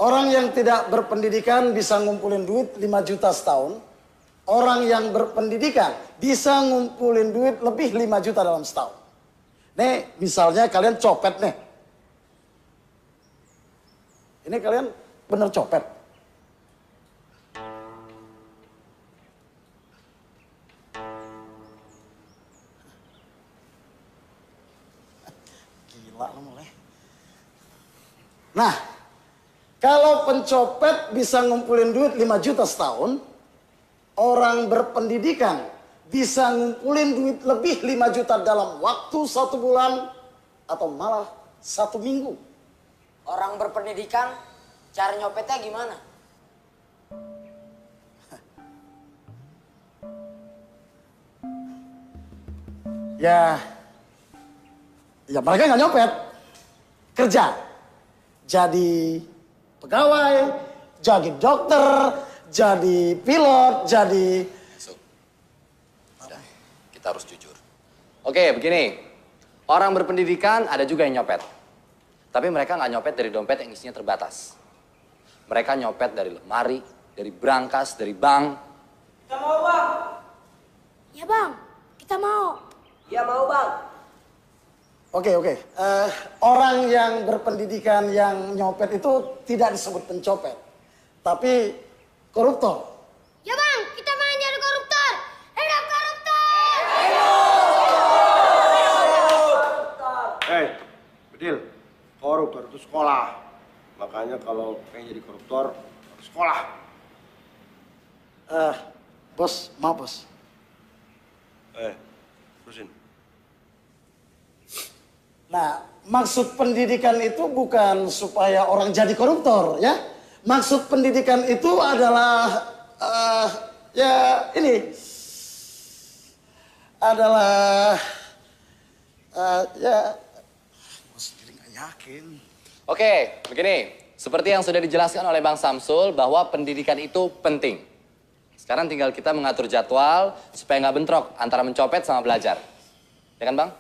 Speaker 12: Orang yang tidak berpendidikan bisa ngumpulin duit 5 juta setahun. Orang yang berpendidikan bisa ngumpulin duit lebih 5 juta dalam setahun. Nih, misalnya kalian copet nih. Ini kalian bener copet. Gila lu mulai. Nah, kalau pencopet bisa ngumpulin duit 5 juta setahun, orang berpendidikan bisa ngumpulin duit lebih 5 juta dalam waktu 1 bulan atau malah 1 minggu.
Speaker 19: Orang berpendidikan, cara nyopetnya gimana?
Speaker 12: Ya mereka nggak nyopet, kerja. Jadi pegawai, jadi dokter, jadi pilot, jadi...
Speaker 10: Udah, kita harus jujur. Oke, begini. Orang berpendidikan ada juga yang nyopet. Tapi mereka nggak nyopet dari dompet yang isinya terbatas. Mereka nyopet dari lemari, dari brankas, dari bank.
Speaker 19: Kita mau, Bang.
Speaker 16: Ya Bang, kita mau.
Speaker 19: Ya mau, Bang.
Speaker 12: Oke. Orang yang berpendidikan yang nyopet itu tidak disebut pencopet, tapi koruptor.
Speaker 16: Ya Bang, kita main jadi koruptor. Hidup koruptor!
Speaker 9: Hei, Bedil, koruptor itu sekolah. Makanya kalau pengen jadi koruptor, harus sekolah.
Speaker 12: Bos, maaf bos.
Speaker 9: Terusin.
Speaker 12: Nah, maksud pendidikan itu bukan supaya orang jadi koruptor, ya. Maksud pendidikan itu adalah, gue sendiri nggak yakin.
Speaker 10: Oke, begini. Seperti yang sudah dijelaskan oleh Bang Samsul bahwa pendidikan itu penting. Sekarang tinggal kita mengatur jadwal supaya nggak bentrok antara mencopet sama belajar. Ya kan, Bang?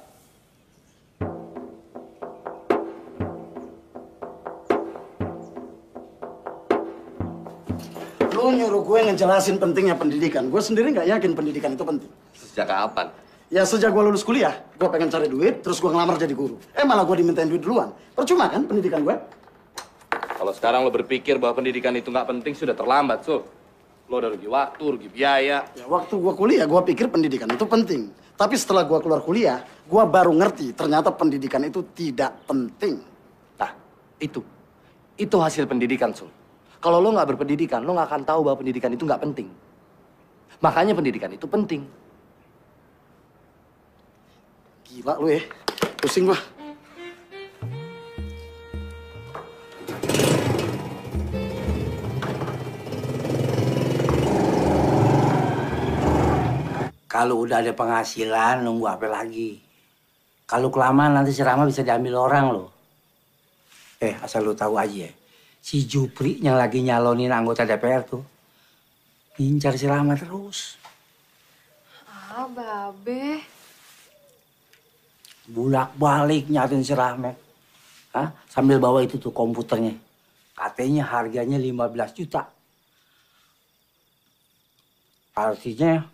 Speaker 12: Lu nyuruh gue ngejelasin pentingnya pendidikan. Gue sendiri nggak yakin pendidikan itu penting.
Speaker 10: Sejak kapan?
Speaker 12: Ya sejak gue lulus kuliah, gue pengen cari duit, terus gue ngelamar jadi guru. Malah gue dimintain duit duluan. Percuma kan pendidikan gue?
Speaker 3: Kalau sekarang lo berpikir bahwa pendidikan itu nggak penting, sudah terlambat, Sul. Lo udah rugi waktu, rugi biaya.
Speaker 12: Ya waktu gue kuliah, gue pikir pendidikan itu penting. Tapi setelah gue keluar kuliah, gue baru ngerti ternyata pendidikan itu tidak penting.
Speaker 10: Nah, itu hasil pendidikan, Sul. Kalau lo nggak berpendidikan, lo nggak akan tahu bahwa pendidikan itu nggak penting. Makanya pendidikan itu penting.
Speaker 12: Gila lu ya, pusing gua.
Speaker 6: Kalau udah ada penghasilan, nunggu apa lagi? Kalau kelamaan nanti si Rahma bisa diambil orang loh. Asal lu tahu aja ya. Si Jupri yang lagi nyalonin anggota DPR tuh, ngincar si Rahma terus.
Speaker 15: Babe.
Speaker 6: Bulak-balik nyariin si Rahma. Sambil bawa itu tuh komputernya. Katanya harganya 15 juta. Artinya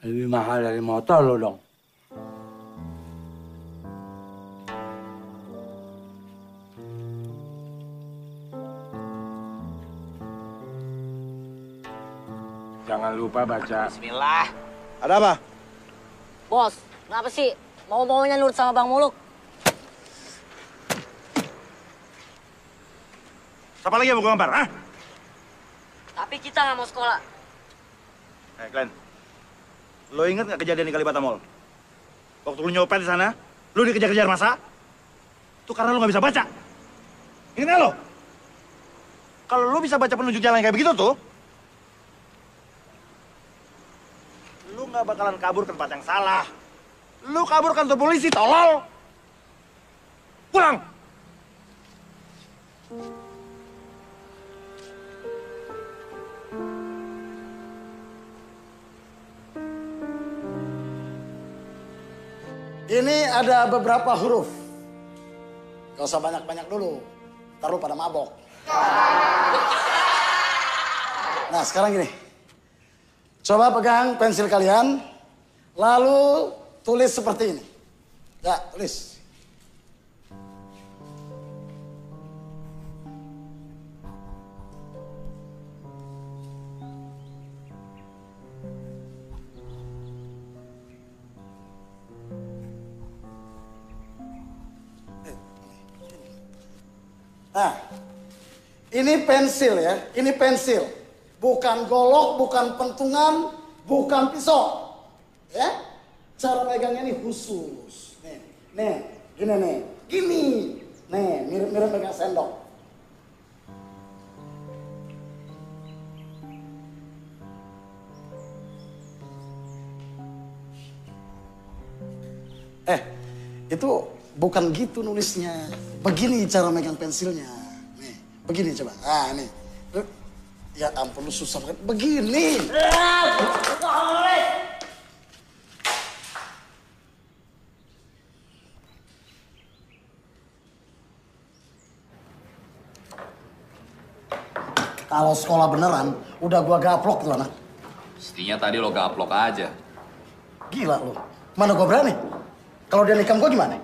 Speaker 6: lebih mahal dari motor lo dong.
Speaker 9: Jangan lupa baca.
Speaker 19: Bismillah.
Speaker 9: Ada apa?
Speaker 19: Bos, kenapa sih? Mau-maunya nurut sama Bang Muluk?
Speaker 9: Siapa lagi yang mau gue ngampar, ah?
Speaker 19: Tapi kita nggak mau sekolah.
Speaker 9: Glenn. Lo inget nggak kejadian di Kalibata Mall? Waktu lu nyopet di sana, lu dikejar-kejar masa? Itu karena lu nggak bisa baca. Ingat nggak lo? Kalau lu bisa baca penunjuk jalan kayak begitu tuh, lu nggak bakalan kabur ke tempat yang salah. Lu kabur kantor polisi, tolol. Pulang.
Speaker 12: Ini ada beberapa huruf. Gak usah banyak-banyak dulu. Ntar lu pada mabok. Nah, sekarang gini. Coba pegang pensil kalian. Lalu tulis seperti ini. Ya, tulis. Nah, ini pensil ya, ini pensil. Bukan golok, bukan pentungan, bukan pisau. Ya, cara megangnya nih khusus. Nih, gini nih, gini. Nih, mirip-mirip megang sendok. Itu bukan gitu nulisnya. Begini cara megang pensilnya. Nih, begini coba. Ah, nih. Ya ampun, lu susah banget. Begini. Kalau sekolah beneran, udah gua gaplok tuh anak.
Speaker 10: Mestinya tadi lo gaplok aja.
Speaker 12: Gila lu. Mana gua berani? Kalau dia nikam gua gimana?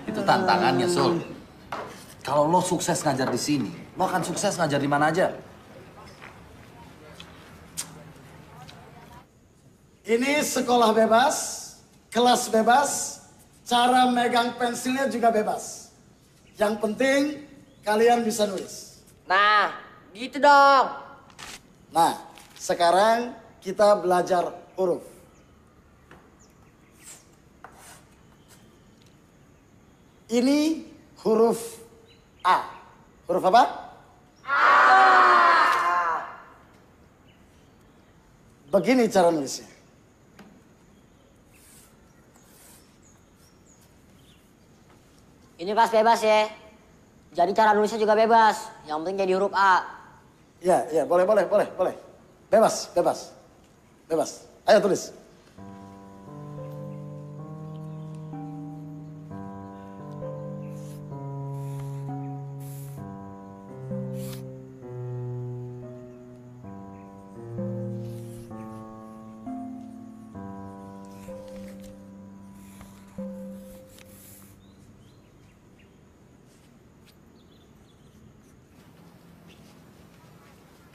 Speaker 10: Itu tantangannya, Sul. Kalau lo sukses ngajar di sini, lo akan sukses ngajar di mana aja.
Speaker 12: Ini sekolah bebas, kelas bebas, cara megang pensilnya juga bebas. Yang penting kalian bisa nulis.
Speaker 19: Nah, gitu dong.
Speaker 12: Nah, sekarang kita belajar huruf. Ini huruf A. Huruf apa? A. Begini cara nulisnya.
Speaker 19: Ini kelas bebas ya. Jadi cara nulisnya juga bebas. Yang penting jadi huruf A.
Speaker 12: Iya, boleh. Bebas. Ayo tulis.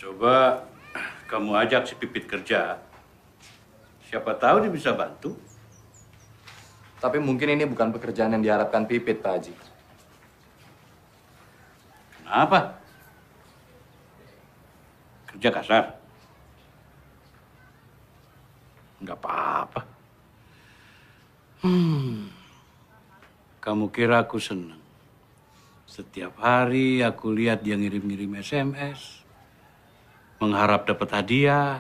Speaker 8: Coba kamu ajak si Pipit kerja. Siapa tahu dia bisa bantu.
Speaker 10: Tapi mungkin ini bukan pekerjaan yang diharapkan Pipit, Pak Haji.
Speaker 8: Kenapa? Kerja kasar? Nggak apa-apa. Kamu kira aku senang? Setiap hari aku lihat dia ngirim-ngirim SMS, mengharap dapat hadiah.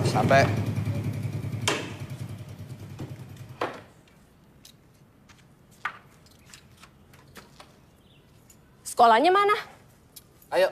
Speaker 10: Sampai.
Speaker 11: Sekolahnya mana?
Speaker 10: Ayo.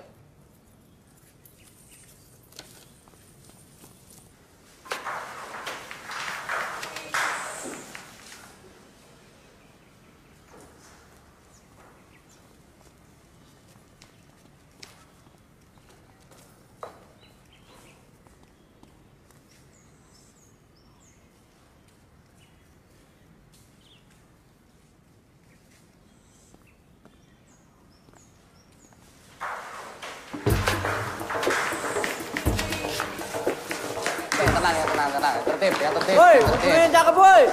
Speaker 10: Tenang. Tertib ya, tertib.
Speaker 21: Woi,
Speaker 10: tertib.
Speaker 21: gurunya cakep, woi.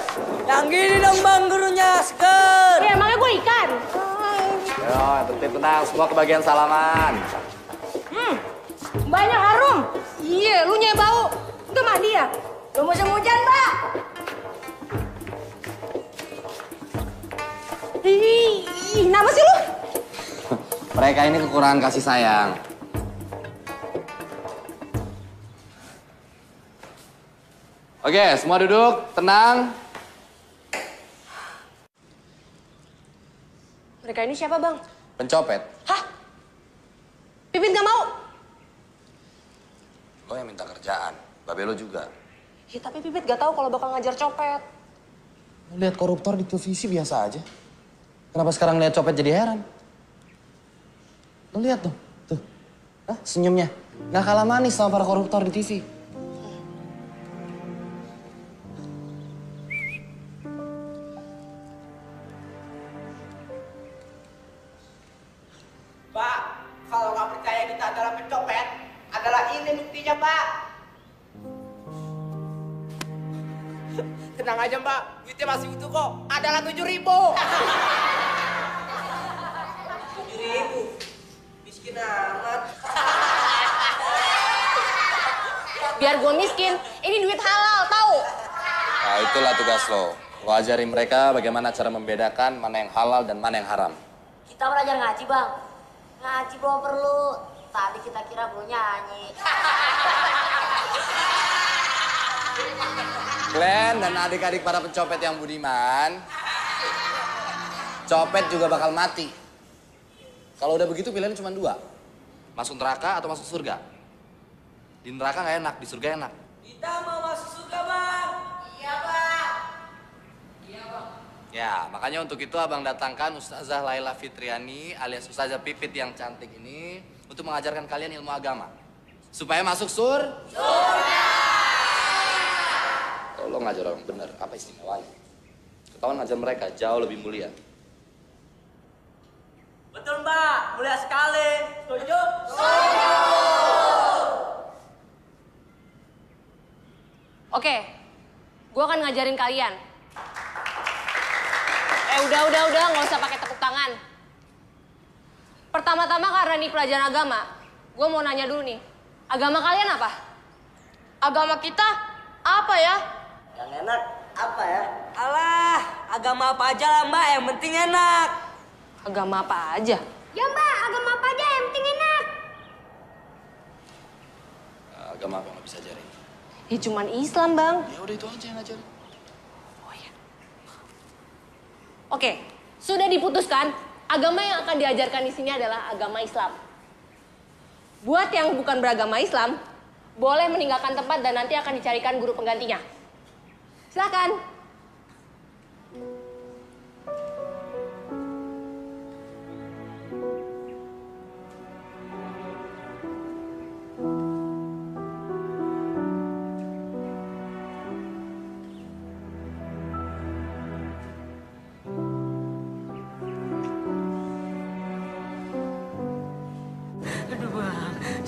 Speaker 21: Yang gini dong, Bang, gurunya. Seker.
Speaker 11: Ya, emangnya gue ikan.
Speaker 10: Ayo, tertib, tenang. Semua kebagian salaman.
Speaker 4: Banyak harum. Iya, lu nyai bau. Udah mandi ya? Lu musim hujan, Mbak. Ih, nama sih lu?
Speaker 10: Mereka ini kekurangan kasih sayang. Oke, semua duduk, tenang.
Speaker 11: Mereka ini siapa, Bang?
Speaker 10: Pencopet.
Speaker 11: Pipit gak mau.
Speaker 10: Lo yang minta kerjaan, babe lo juga.
Speaker 11: Ya, tapi Pipit gak tahu kalau bakal ngajar copet.
Speaker 10: Lo lihat koruptor di televisi biasa aja. Kenapa sekarang lihat copet jadi heran? Lo lihat tuh. Hah, senyumnya. Nggak kalah manis sama para koruptor di TV.
Speaker 21: Pak, kalau nggak percaya kita adalah pencopet, adalah ini buktinya, Pak. Tenang aja, Mbak. Duitnya masih utuh kok. Adalah 7.000. 7.000? Miskin amat.
Speaker 11: Biar gue miskin, ini duit halal, tahu?
Speaker 10: Nah, itulah tugas lo. Lo ajarin mereka bagaimana cara membedakan mana yang halal dan mana yang haram.
Speaker 19: Kita belajar ngaji, Bang. Ngaji belum perlu. Tadi kita kira belum nyanyi.
Speaker 10: Glenn dan adik-adik para pencopet yang budiman, copet juga bakal mati. Kalau udah begitu pilihannya cuma dua. Masuk neraka atau masuk surga. Di neraka nggak enak, di surga enak.
Speaker 21: Kita mau masuk surga, Bang. Iya, Bang. Iya, Bang.
Speaker 10: Ya, makanya untuk itu abang datangkan Ustazah Laila Fitriani alias Ustazah Pipit yang cantik ini untuk mengajarkan kalian ilmu agama. Supaya masuk surga. Kalau lo ngajar orang bener, apa istimewanya? Ketahuan ngajar mereka jauh lebih mulia.
Speaker 21: Betul, Mbak. Mulia sekali. Setuju?
Speaker 11: Oke, gue akan ngajarin kalian. Udah, nggak usah pakai tepuk tangan. Pertama-tama karena ini pelajaran agama, gue mau nanya dulu nih. Agama kalian apa?
Speaker 4: Agama kita apa ya?
Speaker 21: Yang enak apa ya? Alah, agama apa aja lah, Mbak. Yang penting enak.
Speaker 11: Agama apa aja?
Speaker 4: Ya Mbak, agama apa aja yang penting enak.
Speaker 10: Agama apa yang lo bisa ajarin?
Speaker 11: Ya cuman Islam, Bang.
Speaker 10: Ya udah itu aja yang ngajarin.
Speaker 11: Oke, sudah diputuskan. Agama yang akan diajarkan di sini adalah agama Islam. Buat yang bukan beragama Islam, boleh meninggalkan tempat dan nanti akan dicarikan guru penggantinya. Silakan.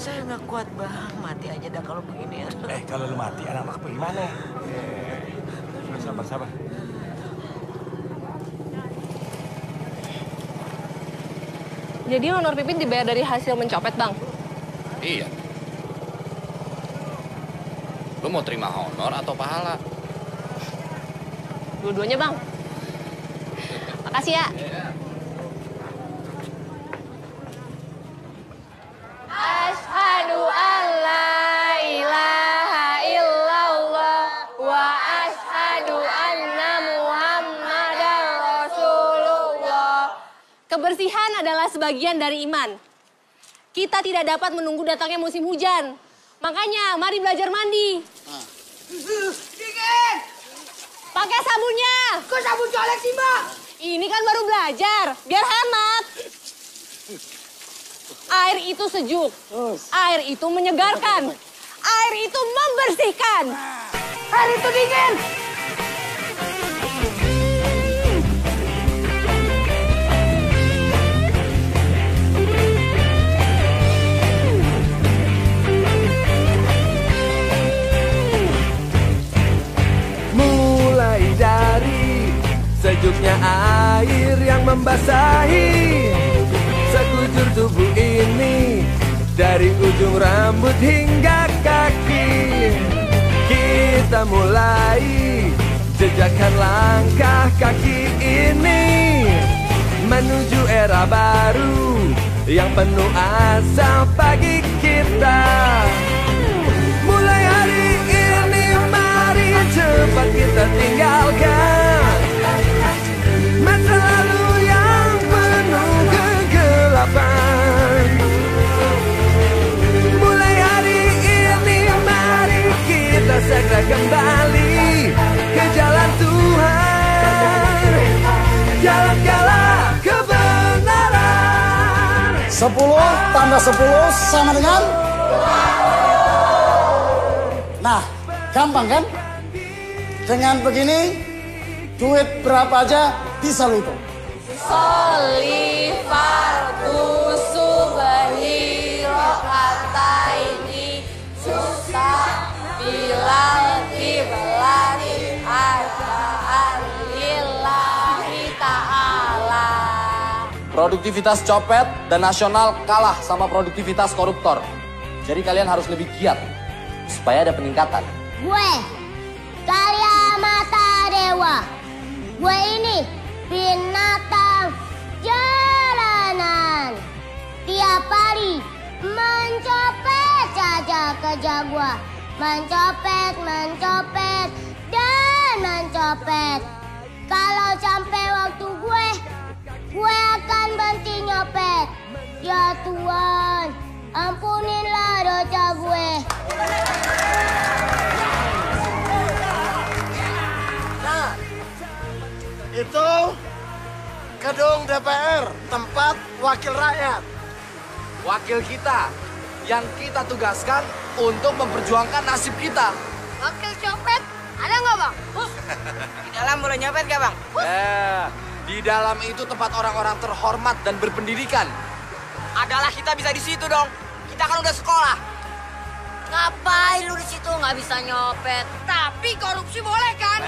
Speaker 2: Saya nggak kuat bang, mati aja dah kalau begini.
Speaker 20: Kalau lu mati, anak-anak gimana? Sabar.
Speaker 11: Jadi honor Pipit dibayar dari hasil mencopet, Bang?
Speaker 10: Iya. Lu mau terima honor atau pahala?
Speaker 11: Dua-duanya, Bang. Makasih ya. Asyhadu an la ilaha illallah wa asyhadu anna Muhammadar Rasulullah. Kebersihan adalah sebagian dari iman. Kita tidak dapat menunggu datangnya musim hujan. Makanya, mari belajar mandi.
Speaker 2: Dingin!
Speaker 11: Pakai sabunnya.
Speaker 2: Kok sabun colek sih, Mbak?
Speaker 11: Ini kan baru belajar, biar hemat. Air itu sejuk, air itu menyegarkan, air itu membersihkan.
Speaker 2: Air itu dingin.
Speaker 14: Mulai dari sejuknya air yang membasahi sekujur tubuh ini, dari ujung rambut hingga kaki. Kita mulai jejakkan langkah kaki ini menuju era baru yang penuh asa pagi kita. Mulai hari ini mari cepat kita tinggalkan masa lalu yang penuh kegelapan. Mulai hari ini mari kita segera kembali ke jalan Tuhan, jalan kalah kebenaran.
Speaker 12: 10 tambah 10 sama dengan? Nah, gampang kan? Dengan begini, duit berapa aja bisa lu hitung.
Speaker 11: Sholli fardu subhi rokaataini susah bilal kiblati ajaan lillahi ta'ala.
Speaker 10: Produktivitas copet dan nasional kalah sama produktivitas koruptor. Jadi kalian harus lebih giat supaya ada peningkatan.
Speaker 22: Gue, Karya Mata Dewa. Gue ini binatang jalanan. Tiap hari mencopet saja kerja gue. Mencopet, dan mencopet. Kalau sampai waktu gue akan berhenti nyopet. Ya Tuhan, ampunilah dosa gue.
Speaker 12: Nah, itu gedung DPR, tempat wakil rakyat.
Speaker 10: Wakil kita yang kita tugaskan untuk memperjuangkan nasib kita.
Speaker 22: Wakil copet, ada nggak bang?
Speaker 13: Di dalam boleh nyopet gak bang?
Speaker 10: Di dalam itu tempat orang-orang terhormat dan berpendidikan.
Speaker 13: Adalah kita bisa di situ dong. Kita kan udah sekolah.
Speaker 19: Ngapain lu di situ nggak bisa nyopet?
Speaker 22: Tapi korupsi boleh kan?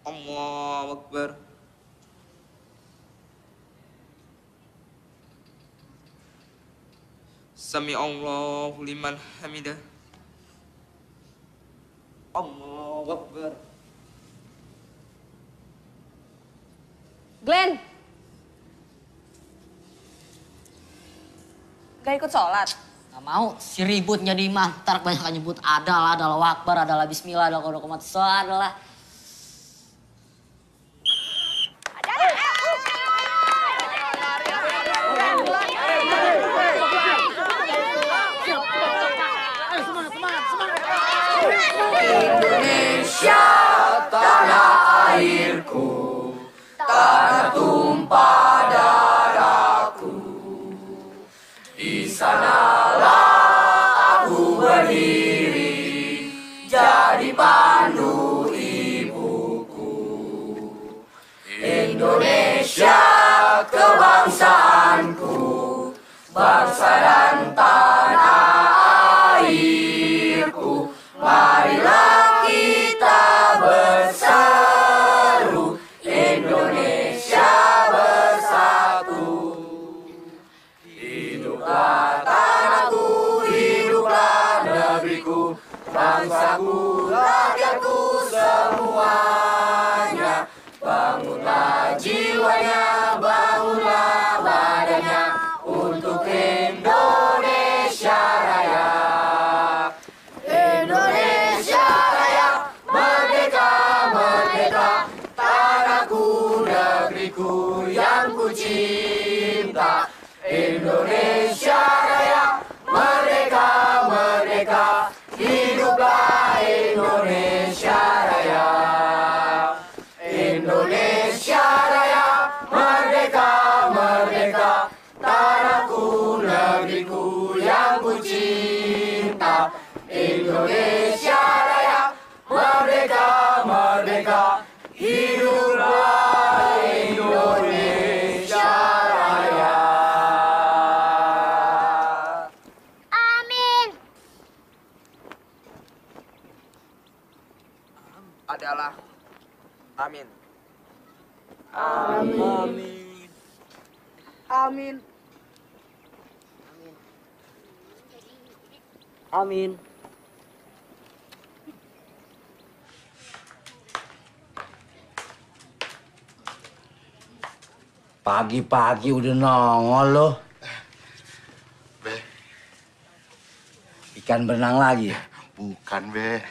Speaker 13: Allahu Akbar. Sami Allahu liman hamidah. Allahu Akbar.
Speaker 11: Glenn. Gak ikut sholat?
Speaker 19: Gak mau, si ribut jadi imam. Ntar kebanyakan nyebut adalah wakbar, adalah bismillah, adalah kodokomat sholat, adalah.
Speaker 14: Di sanalah aku berdiri, jadi pandu ibuku. Indonesia kebangsaanku, bangsa dan tanah airku. Marilah kita berseru, Indonesia bersatu. Hiduplah tanahku, hiduplah negeriku, bangsaku, rakyatku semuanya. Bangunlah jiwanya, bangunlah badannya, untuk Indonesia Raya. Indonesia Raya, merdeka, merdeka, tanahku, negeriku yang ku cinta. Indonesia Raya, merdeka, merdeka, hiduplah Indonesia Raya. Indonesia Raya, merdeka, merdeka, tanahku, negeriku yang ku cinta. Indonesia Raya, merdeka, merdeka, hiduplah Indonesia Raya.
Speaker 22: Amin.
Speaker 13: Adalah. Amin.
Speaker 22: Amin.
Speaker 13: Amin.
Speaker 19: Amin.
Speaker 6: Pagi-pagi udah nongol loh.
Speaker 1: Be.
Speaker 6: Ikan berenang lagi?
Speaker 1: Bukan, Be.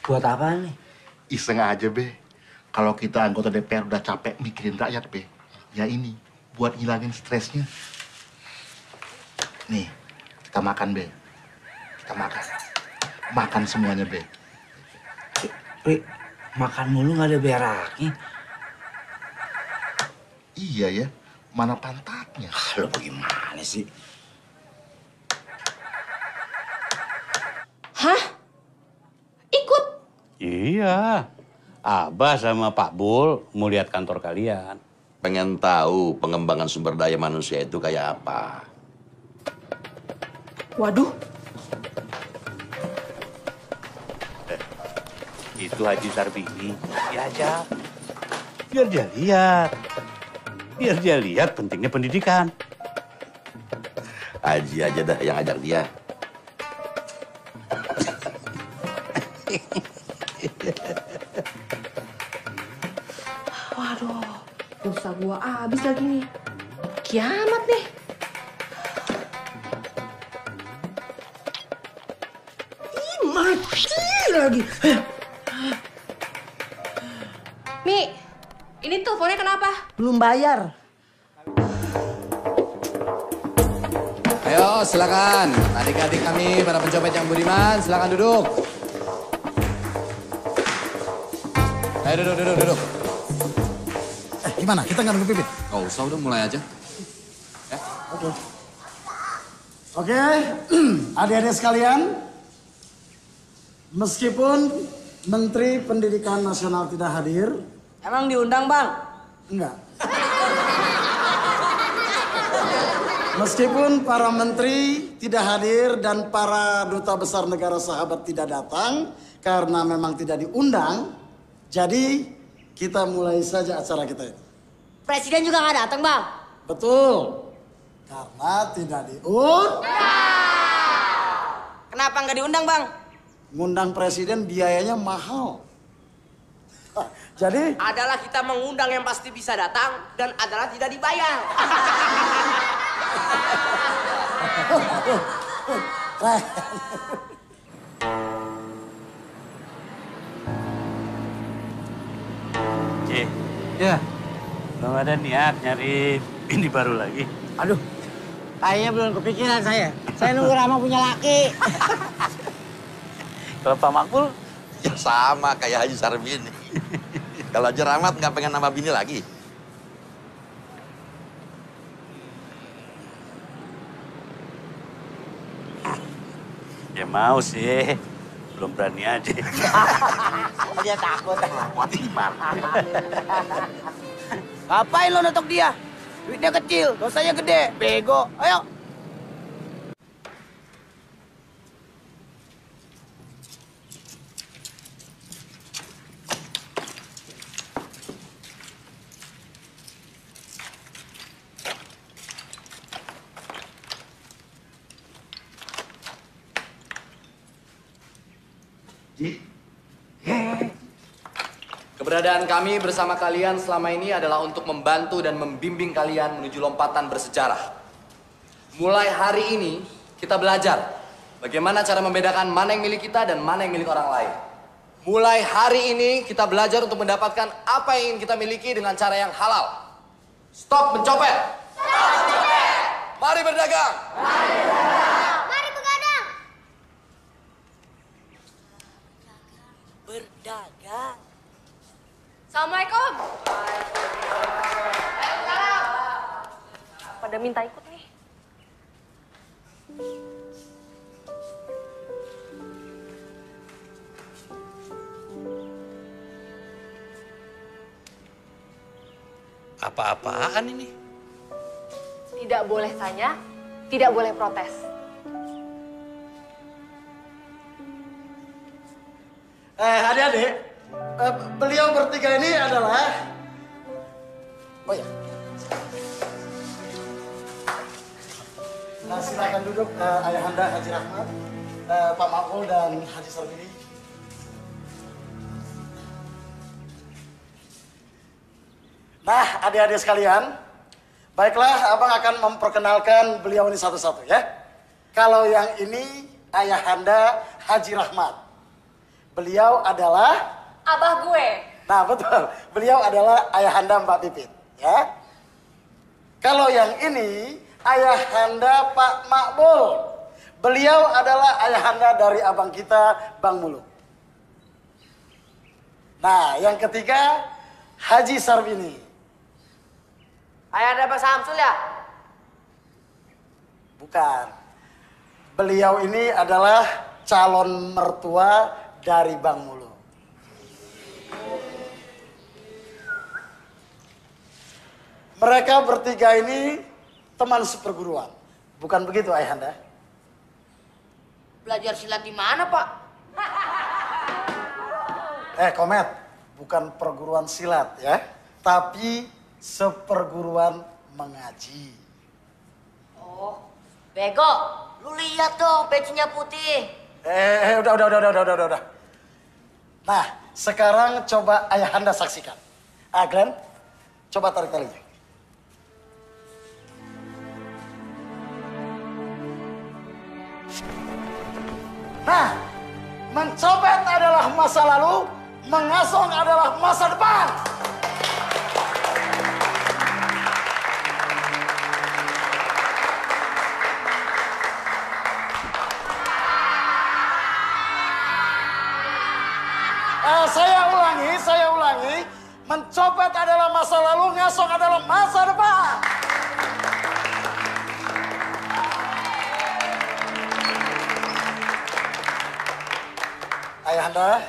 Speaker 6: Buat apa nih?
Speaker 1: Iseng aja, Be. Kalau kita anggota DPR udah capek mikirin rakyat, Be. Ya ini, buat ngilangin stresnya. Nih, kita makan, Be. Kita makan. Makan semuanya, Be.
Speaker 6: Ri, makan mulu nggak ada beraknya.
Speaker 1: Iya ya, mana pantatnya?
Speaker 6: Lo bagaimana sih?
Speaker 11: Hah? Ikut?
Speaker 8: Iya. Abah sama Pak Bul mau lihat kantor kalian.
Speaker 7: Pengen tahu pengembangan sumber daya manusia itu kayak apa?
Speaker 11: Waduh.
Speaker 8: Itu Haji Sarbini. Diajak. Biar dia lihat. Biar dia lihat pentingnya pendidikan.
Speaker 7: Haji aja dah yang ajak dia.
Speaker 11: Waduh, pulsa gua habis lagi nih. Kiamat nih. Ih, mati lagi. Mi, ini teleponnya kenapa?
Speaker 12: Belum bayar.
Speaker 10: Ayo silakan, adik-adik kami para pencopet yang budiman, silakan duduk. Ayo duduk.
Speaker 12: Gimana? Kita nggak nunggu Pipit?
Speaker 10: Gak usah, udah mulai aja. Ya.
Speaker 12: Oke, adik-adik sekalian, meskipun Menteri Pendidikan Nasional tidak hadir.
Speaker 19: Emang diundang, Bang?
Speaker 12: Enggak. Meskipun para menteri tidak hadir dan para duta besar negara sahabat tidak datang karena memang tidak diundang, jadi kita mulai saja acara kita ini.
Speaker 19: Presiden juga nggak datang, Bang?
Speaker 12: Betul. Karena tidak diundang.
Speaker 19: Kenapa nggak diundang, Bang?
Speaker 12: Ngundang presiden biayanya mahal. Jadi
Speaker 13: adalah kita mengundang yang pasti bisa datang dan adalah tidak dibayar.
Speaker 8: Ya, belum ada niat nyari ini baru lagi.
Speaker 19: Aduh, kayaknya belum kepikiran saya. Saya nunggu Rama punya laki.
Speaker 8: Kalau Pak Makbul?
Speaker 7: Ya sama kayak Haji Sarbini. Kalau Haji Rahmat nggak pengen nambah bini lagi.
Speaker 8: Ya mau sih, belum berani aja.
Speaker 19: Dia takut.
Speaker 14: Ngapain lo notok dia? Duitnya kecil, dosanya gede, bego. Ayo.
Speaker 10: Keberadaan kami bersama kalian selama ini adalah untuk membantu dan membimbing kalian menuju lompatan bersejarah. Mulai hari ini, kita belajar bagaimana cara membedakan mana yang milik kita dan mana yang milik orang lain. Mulai hari ini, kita belajar untuk mendapatkan apa yang ingin kita miliki dengan cara yang halal. Stop mencopet! Stop mencopet! Mari berdagang! Mari berdagang!
Speaker 22: Mari begadang.
Speaker 19: Berdagang.
Speaker 11: Assalamualaikum. Pada minta ikut nih.
Speaker 8: Apa-apaan ini?
Speaker 11: Tidak boleh tanya, tidak boleh protes.
Speaker 12: Adik-adik, beliau bertiga ini adalah... Oh ya. Nah, silakan duduk Ayahanda Haji Rahmat, Pak Makbul dan Haji Sarbini. Nah, adik-adik sekalian, baiklah Abang akan memperkenalkan beliau ini satu-satu ya. Kalau yang ini Ayahanda Haji Rahmat. Beliau adalah
Speaker 11: Abah gue.
Speaker 12: Nah, betul. Beliau adalah Ayahanda Mbak Pipit, ya. Kalau yang ini Ayahanda Pak Makbul. Beliau adalah ayahanda dari abang kita, Bang Muluk. Nah, yang ketiga Haji Sarbini.
Speaker 13: Ayahanda Pak Samsul ya?
Speaker 12: Bukan. Beliau ini adalah calon mertua dari Bang Muluk. Mereka bertiga ini teman seperguruan. Bukan begitu, Ayahanda?
Speaker 19: Belajar silat di mana, Pak?
Speaker 12: Komet. Bukan perguruan silat ya. Tapi seperguruan mengaji.
Speaker 19: Oh, bego. Lu lihat dong pecinya putih.
Speaker 12: Udah. Nah, sekarang coba Ayahanda saksikan. Glenn, coba tarik talinya. Nah, mencopet adalah masa lalu, mengasong adalah masa depan. Saya ulangi, mencopet adalah masa lalu, ngasong adalah masa depan. Ayahanda,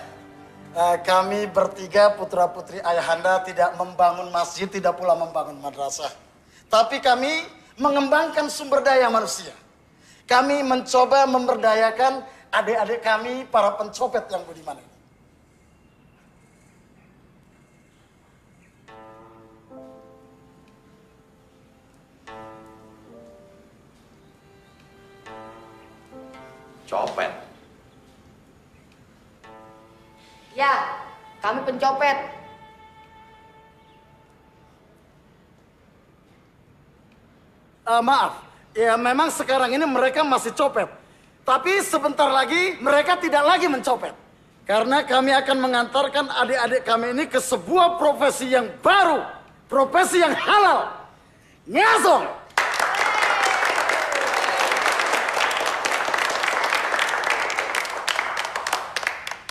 Speaker 12: kami bertiga putra-putri Ayahanda tidak membangun masjid, tidak pula membangun madrasah. Tapi kami mengembangkan sumber daya manusia. Kami mencoba memberdayakan adik-adik kami, para pencopet yang budiman ini.
Speaker 10: Copet.
Speaker 19: Ya, kami pencopet.
Speaker 12: Maaf, ya memang sekarang ini mereka masih copet. Tapi sebentar lagi mereka tidak lagi mencopet. Karena kami akan mengantarkan adik-adik kami ini ke sebuah profesi yang baru. Profesi yang halal. Ngasong.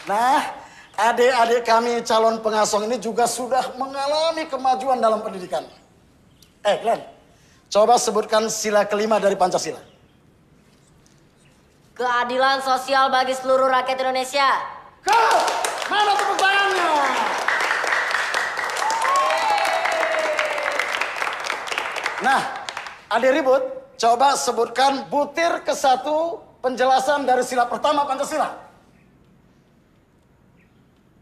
Speaker 12: Nah, adik-adik kami calon pengasuh ini juga sudah mengalami kemajuan dalam pendidikan. Glenn, coba sebutkan sila kelima dari Pancasila.
Speaker 19: Keadilan sosial bagi seluruh rakyat Indonesia.
Speaker 12: Mana tepuk tangannya? Nah, adik ribut, coba sebutkan butir ke-1 penjelasan dari sila pertama Pancasila.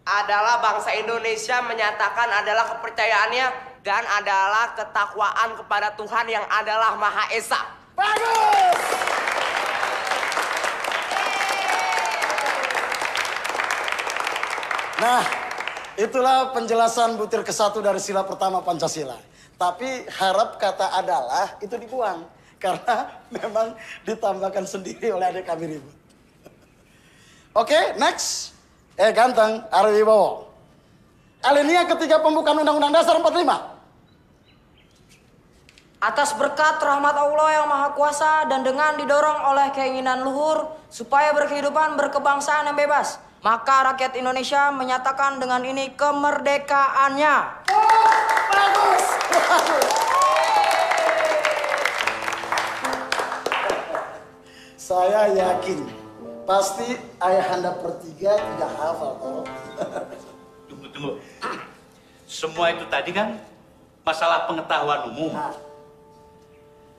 Speaker 13: Adalah bangsa Indonesia menyatakan adalah kepercayaannya dan adalah ketakwaan kepada Tuhan yang adalah Maha Esa.
Speaker 12: Bagus! Nah, itulah penjelasan butir ke-1 dari sila pertama Pancasila. Tapi harap kata adalah itu dibuang. Karena memang ditambahkan sendiri oleh adik kami ribut. Oke, next. Ganteng, Ari Wibowo. Alinea ketiga pembukaan Undang-Undang Dasar 45.
Speaker 5: Atas berkat rahmat Allah yang Maha Kuasa dan dengan didorong oleh keinginan luhur supaya berkehidupan berkebangsaan yang bebas, maka rakyat Indonesia menyatakan dengan ini kemerdekaannya.
Speaker 12: Bagus! Saya yakin pasti ayahanda bertiga tidak hafal toh.
Speaker 8: Tunggu. Semua itu tadi kan masalah pengetahuan umum.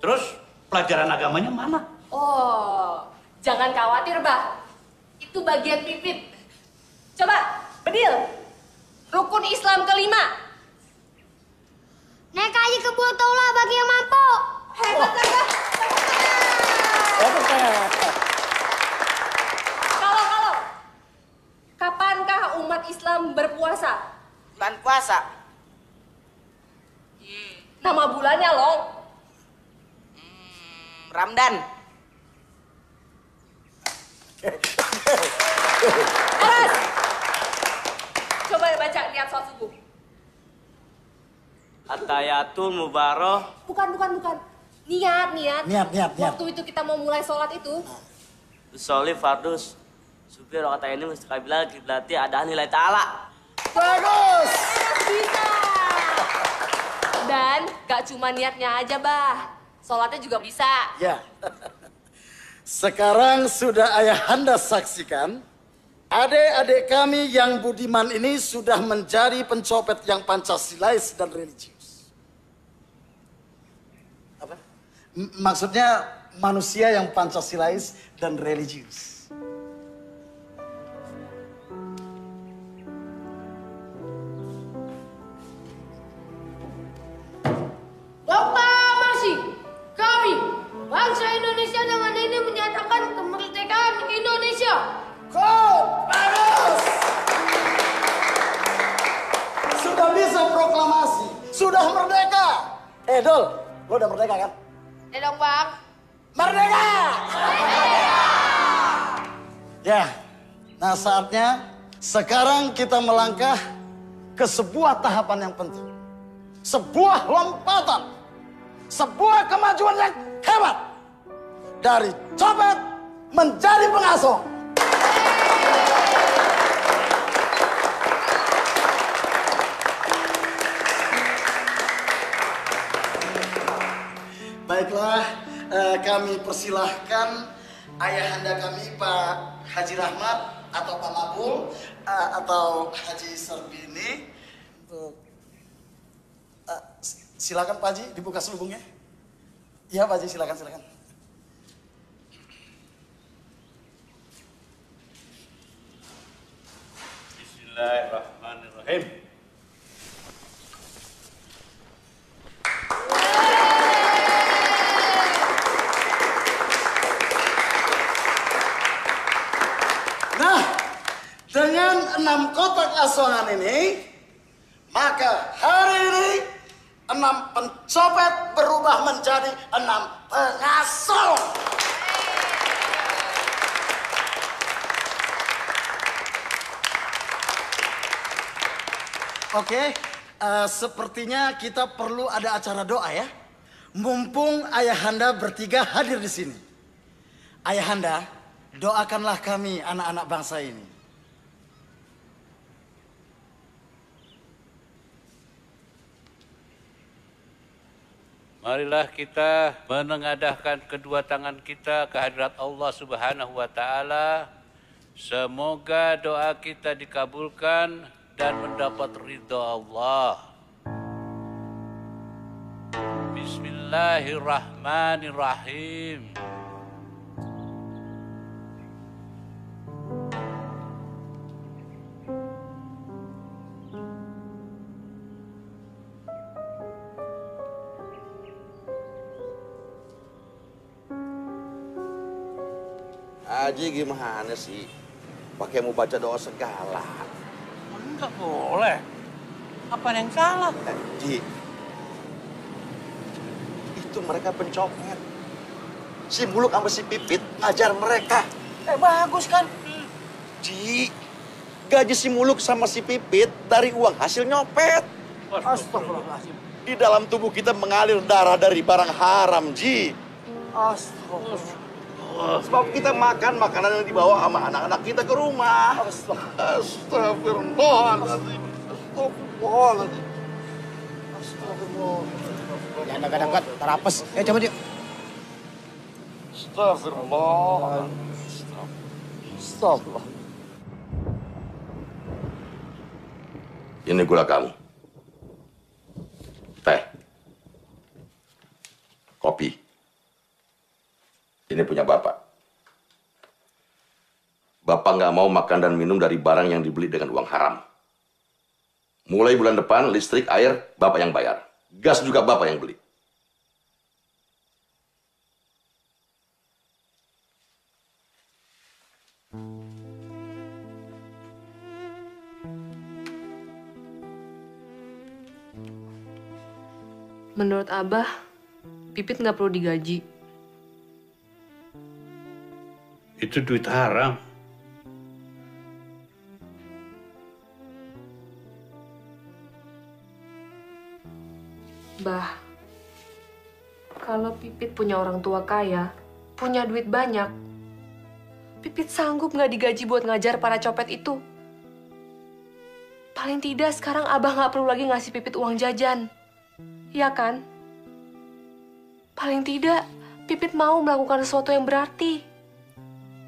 Speaker 8: Terus pelajaran agamanya mana?
Speaker 11: Oh, jangan khawatir, Bah. Itu bagian Pipit. Coba, Bedil. Rukun Islam kelima.
Speaker 22: Naik haji ke Botollah bagi yang mampu.
Speaker 11: Hebat, Bah. Kalau. Kapankah umat Islam berpuasa?
Speaker 13: Bulan puasa.
Speaker 11: Nama bulannya, Long.
Speaker 13: Ramdan.
Speaker 11: Aras. Coba baca, lihat sholat subuh.
Speaker 17: Atayatul mubaroh.
Speaker 11: Bukan. Niat.
Speaker 12: Niat.
Speaker 11: Waktu itu kita mau mulai sholat itu.
Speaker 17: Usolli fardus. Supir kata ini mustaqabilah kiblati ada nilai ta'ala.
Speaker 12: Bagus.
Speaker 11: Bisa. Dan gak cuma niatnya aja, Bah. Sholatnya juga bisa.
Speaker 12: Ya. Sekarang sudah ayahanda saksikan, adik-adik kami yang budiman ini sudah menjadi pencopet yang Pancasilais dan religius. Apa? Maksudnya manusia yang Pancasilais dan religius.
Speaker 22: Proklamasi kami bangsa Indonesia dengan ini menyatakan kemerdekaan Indonesia.
Speaker 12: Bagus. Sudah bisa proklamasi, sudah merdeka. Dol, lo udah merdeka kan?
Speaker 22: Dong, Bang.
Speaker 12: Merdeka! Ya, nah saatnya sekarang kita melangkah ke sebuah tahapan yang penting. Sebuah lompatan, sebuah kemajuan yang hebat. Dari copet menjadi pengasuh. Baiklah, kami persilahkan ayahanda kami Pak Haji Rahmat atau Pak Mabul atau Haji Sarbini untuk silakan Pak Haji dibuka selubungnya. Iya Pak Haji, silakan.
Speaker 8: Bismillahirrahmanirrahim.
Speaker 12: Nah, dengan 6 kotak asongan ini, maka hari ini 6 pencopet berubah menjadi 6 pengasuh. Oke, sepertinya kita perlu ada acara doa ya. Mumpung ayahanda bertiga hadir di sini. Ayahanda, doakanlah kami anak-anak bangsa ini.
Speaker 8: Marilah kita menengadahkan kedua tangan kita ke hadirat Allah Subhanahu wa Ta'ala. Semoga doa kita dikabulkan dan mendapat ridha Allah. Bismillahirrahmanirrahim.
Speaker 7: Haji gimana sih? Pakai mau baca doa segala.
Speaker 6: Enggak boleh. Apa yang salah?
Speaker 7: Ji, itu mereka pencopet. Si Muluk sama si Pipit ngajar mereka.
Speaker 6: Bagus kan?
Speaker 7: Ji, gaji si Muluk sama si Pipit dari uang hasil nyopet.
Speaker 6: Astagfirullahaladzim.
Speaker 7: Di dalam tubuh kita mengalir darah dari barang haram, Ji.
Speaker 6: Astagfirullah.
Speaker 7: Sebab kita makan makanan yang dibawa sama anak-anak kita ke rumah. Astagfirullahaladzim. Astagfirullahaladzim.
Speaker 14: Astagfirullah. Jangan dekat-dekat, terapes. Coba dia.
Speaker 7: Astagfirullah.
Speaker 14: Astagfirullah.
Speaker 7: Ini gula kamu. Teh. Kopi. Ini punya Bapak. Bapak nggak mau makan dan minum dari barang yang dibeli dengan uang haram. Mulai bulan depan, listrik, air, Bapak yang bayar. Gas juga Bapak yang beli.
Speaker 11: Menurut Abah, Pipit nggak perlu digaji.
Speaker 8: Itu duit haram.
Speaker 11: Bah, kalau Pipit punya orang tua kaya, punya duit banyak, Pipit sanggup nggak digaji buat ngajar para copet itu? Paling tidak sekarang Abah nggak perlu lagi ngasih Pipit uang jajan. Iya kan? Paling tidak, Pipit mau melakukan sesuatu yang berarti.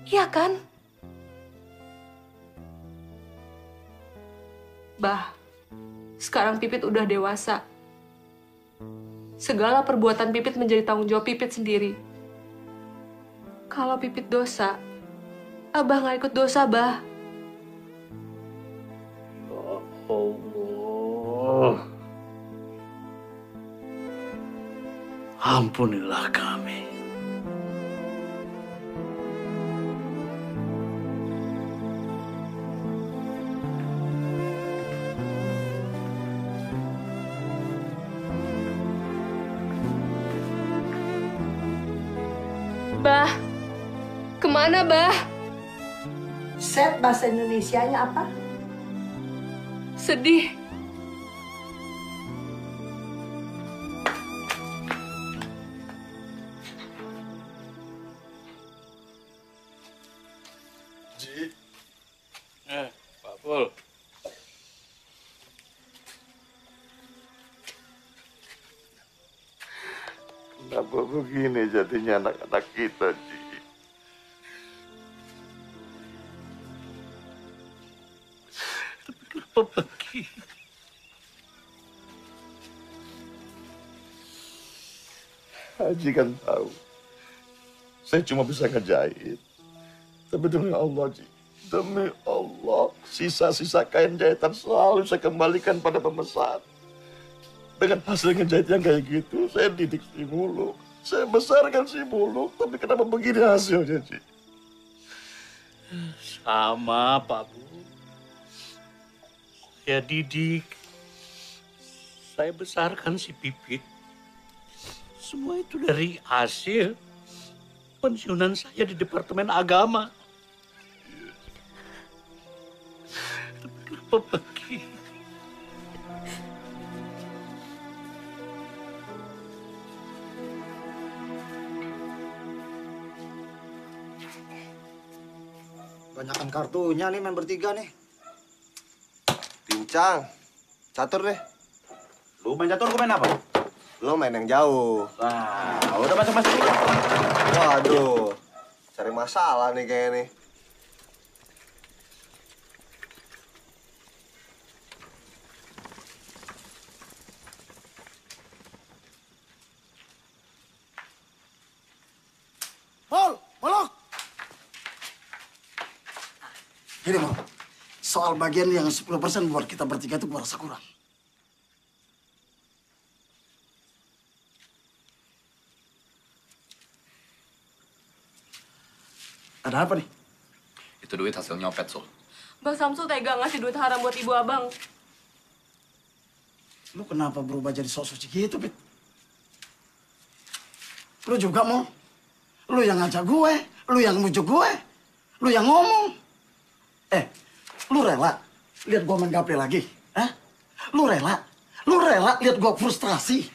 Speaker 11: Iya kan? Bah, sekarang Pipit udah dewasa. Segala perbuatan Pipit menjadi tanggung jawab Pipit sendiri. Kalau Pipit dosa, Abah nggak ikut dosa, Bah.
Speaker 8: Allah. Ampunilah kami.
Speaker 11: Bah, kemana, Bah?
Speaker 2: Set bahasa Indonesianya apa?
Speaker 11: Sedih.
Speaker 7: Ji.
Speaker 8: Pak Pul.
Speaker 7: Kenapa begini jadinya anak-anak kita, Ji?
Speaker 8: Tapi kenapa begini?
Speaker 7: Haji kan tahu. Saya cuma bisa ngejahit. Tapi demi Allah, Ji. Demi Allah, sisa-sisa kain jahitan selalu saya kembalikan pada pemesan. Dengan hasil ngejahit yang kayak gitu, saya didik si Muluk. Saya besarkan si Muluk, tapi kenapa begini hasilnya, Ji?
Speaker 8: Sama, Pak Bu. Saya didik. Saya besarkan si Pipit. Semua itu dari hasil pensiunan saya di Departemen Agama. Tapi kenapa begini?
Speaker 14: Banyakan kartunya nih main bertiga nih.
Speaker 3: Pincang. Catur deh.
Speaker 9: Lu main catur, gue main apa?
Speaker 16: lo main yang jauh.
Speaker 1: Nah, udah masuk-masuk.
Speaker 16: Waduh, cari masalah nih kayaknya nih.
Speaker 12: Molok. Gini, Mol. Soal bagian yang 10% buat kita bertiga itu gua rasa kurang. Ada apa nih?
Speaker 10: Itu duit hasil nyopet, Sul.
Speaker 11: Bang Samsul tega ngasih duit haram buat ibu abang.
Speaker 12: Lu kenapa berubah jadi sok suci gitu, Pit? Lu juga, Mol. Lu yang ngajak gue, lu yang mujuk gue, lu yang ngomong. Lu rela lihat gue main gaple lagi? Hah? Lu rela lihat gue frustrasi?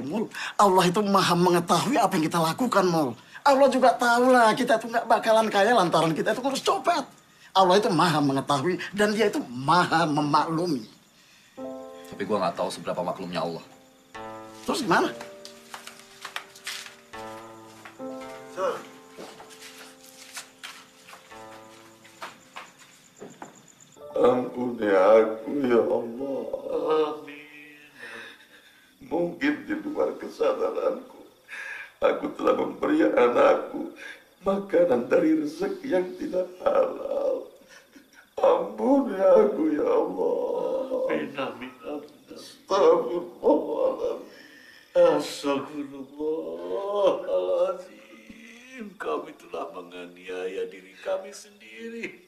Speaker 12: Mul, Allah itu maha mengetahui apa yang kita lakukan, Mul. Allah juga tahu lah kita itu nggak bakalan kaya lantaran kita itu ngurus copet. Allah itu maha mengetahui dan dia itu maha memaklumi.
Speaker 10: Tapi gue nggak tahu seberapa maklumnya Allah.
Speaker 12: Terus gimana?
Speaker 7: Ampuni aku ya Allah. Amin. Mungkin di luar kesadaranku, aku telah memberi anakku makanan dari rezeki yang tidak halal. Ampuni aku ya Allah. Amin, amin, amin. Astagfirullahaladzim. Astagfirullahaladzim. Kami telah menganiaya diri kami sendiri.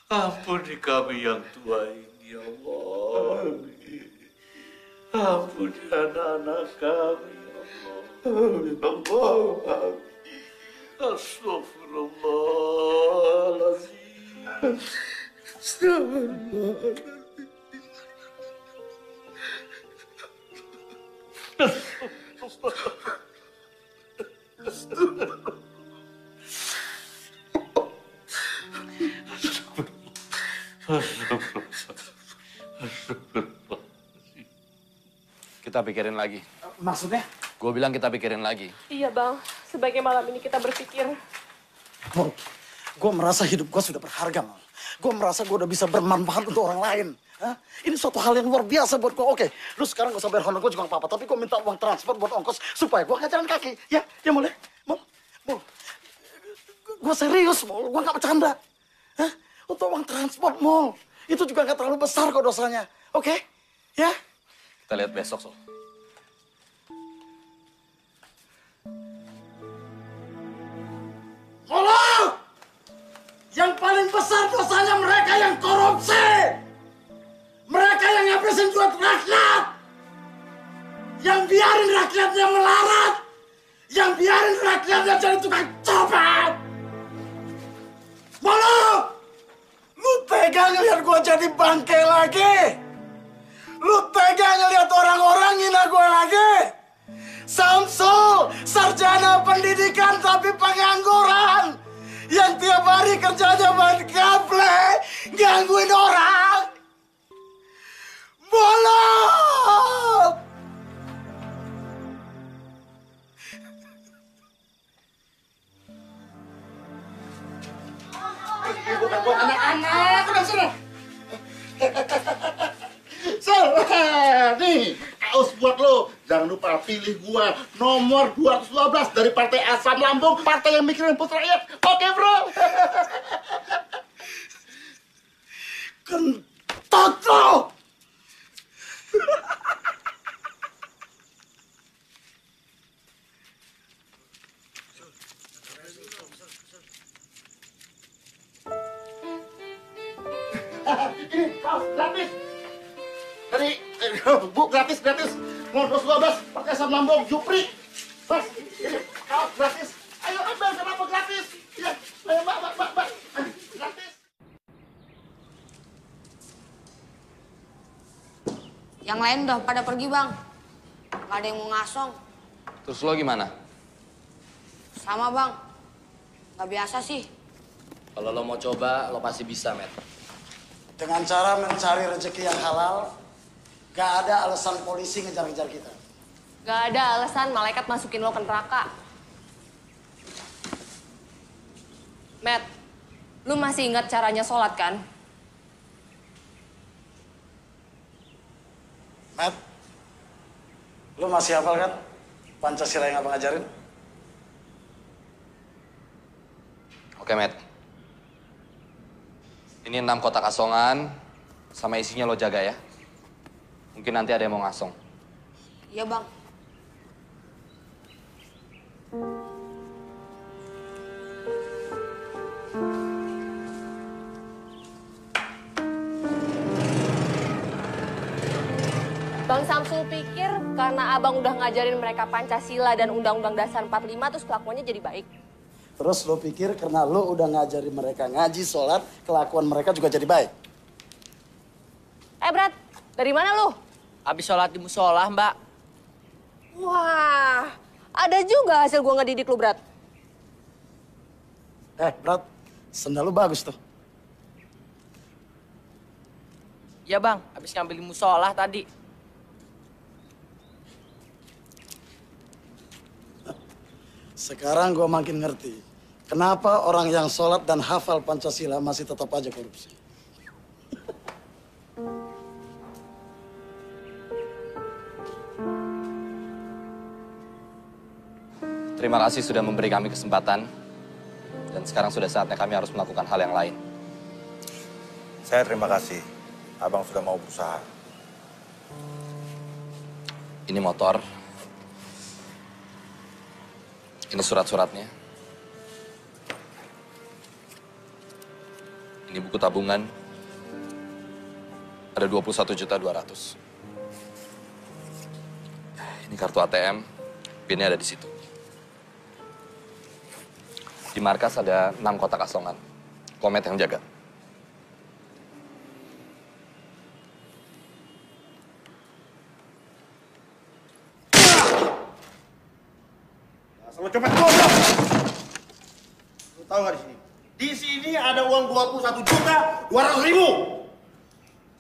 Speaker 7: Ampuni kami yang tua ini, ya Allah. Ampuni anak-anak kami, ya Allah. Ya Allah. Astagfirullahaladzim.
Speaker 10: Kita pikirin lagi.
Speaker 12: Maksudnya?
Speaker 10: Gue bilang kita pikirin lagi.
Speaker 11: Iya bang, sebagai malam ini kita berpikir.
Speaker 12: Mol, gue merasa hidup gue sudah berharga, Mol. Gue merasa gue udah bisa bermanfaat untuk orang lain. Hah? Ini suatu hal yang luar biasa buat gue. Oke, lu sekarang gak usah bayar honor gue juga gak apa-apa. Tapi gue minta uang transport buat ongkos supaya gue gak jalan kaki. Ya Mol ya? Mol. Gue serius, Mol. Gue gak bercanda. Hah? Untuk uang transport, Mol. Itu juga gak terlalu besar kok dosanya. Oke? Ya?
Speaker 10: Kita lihat besok, Sol.
Speaker 12: Tolong! Yang paling besar dosanya mereka yang korupsi. Mereka yang ngabisin duit rakyat. Yang biarin rakyatnya melarat. Yang biarin rakyatnya jadi tukang copet. Molo! Lu tega ngeliat gua jadi bangke lagi? Lu tega ngeliat orang-orang ngina gua lagi? Samsul, sarjana pendidikan tapi pengangguran. Yang tiap hari kerjanya main gaple, gangguin orang. Bolong! Bukan buat anak-anak, udah sini.
Speaker 1: Nih, kaos buat lo. Jangan lupa pilih gua nomor 212 dari Partai Asam Lambung, partai yang mikirin putra rakyat. Oke, bro.
Speaker 12: Kentot lo!
Speaker 1: Ini kaos gratis. Dari Bu gratis. Nomor 212 Partai Asam Lambung, Jupri. Mas, ini kaos gratis. Ayo ambil, kenapa gratis? Ya, ayo mbak. Gratis.
Speaker 5: Yang lain udah pada pergi, Bang. Gak ada yang mau ngasong.
Speaker 10: Terus lo gimana?
Speaker 5: Sama, Bang. Gak biasa sih.
Speaker 10: Kalau lo mau coba, lo pasti bisa, Matt.
Speaker 12: Dengan cara mencari rezeki yang halal, Gak ada alasan polisi ngejar-ngejar kita.
Speaker 11: Gak ada alasan malaikat masukin lo ke neraka. Matt, lu masih ingat caranya sholat kan?
Speaker 12: Matt, lu masih hafal kan Pancasila yang abang ajarin?
Speaker 10: Oke, Matt. Ini 6 kotak kasongan, sama isinya lo jaga ya. Mungkin nanti ada yang mau ngasong.
Speaker 4: Iya, Bang.
Speaker 11: Bang Samsul pikir karena abang udah ngajarin mereka Pancasila dan Undang-Undang Dasar 45 terus kelakuannya jadi baik.
Speaker 12: Terus lo pikir karena lo udah ngajarin mereka ngaji, sholat, kelakuan mereka juga jadi baik?
Speaker 11: Brad, dari mana lu?
Speaker 21: Habis sholat di musola, Mbak.
Speaker 11: Wah, ada juga hasil gua ngedidik lu, Brad.
Speaker 12: Brad, sendal lu bagus tuh.
Speaker 21: Iya, Bang. Habis ngambil di musola tadi.
Speaker 12: Sekarang gua makin ngerti kenapa orang yang sholat dan hafal Pancasila masih tetap aja korupsi.
Speaker 10: Terima kasih sudah memberi kami kesempatan. Dan sekarang sudah saatnya kami harus melakukan hal yang lain.
Speaker 9: Saya terima kasih. Abang sudah mau berusaha.
Speaker 10: Ini motor. Ini surat-suratnya. Ini buku tabungan. Ada 21.200.000. Ini kartu ATM. PIN-nya ada di situ. Di markas ada 6 kotak kasongan. Komet yang jaga.
Speaker 1: Asal copet goblok. Lu tahu nggak di sini? Di sini ada uang 21.200.000.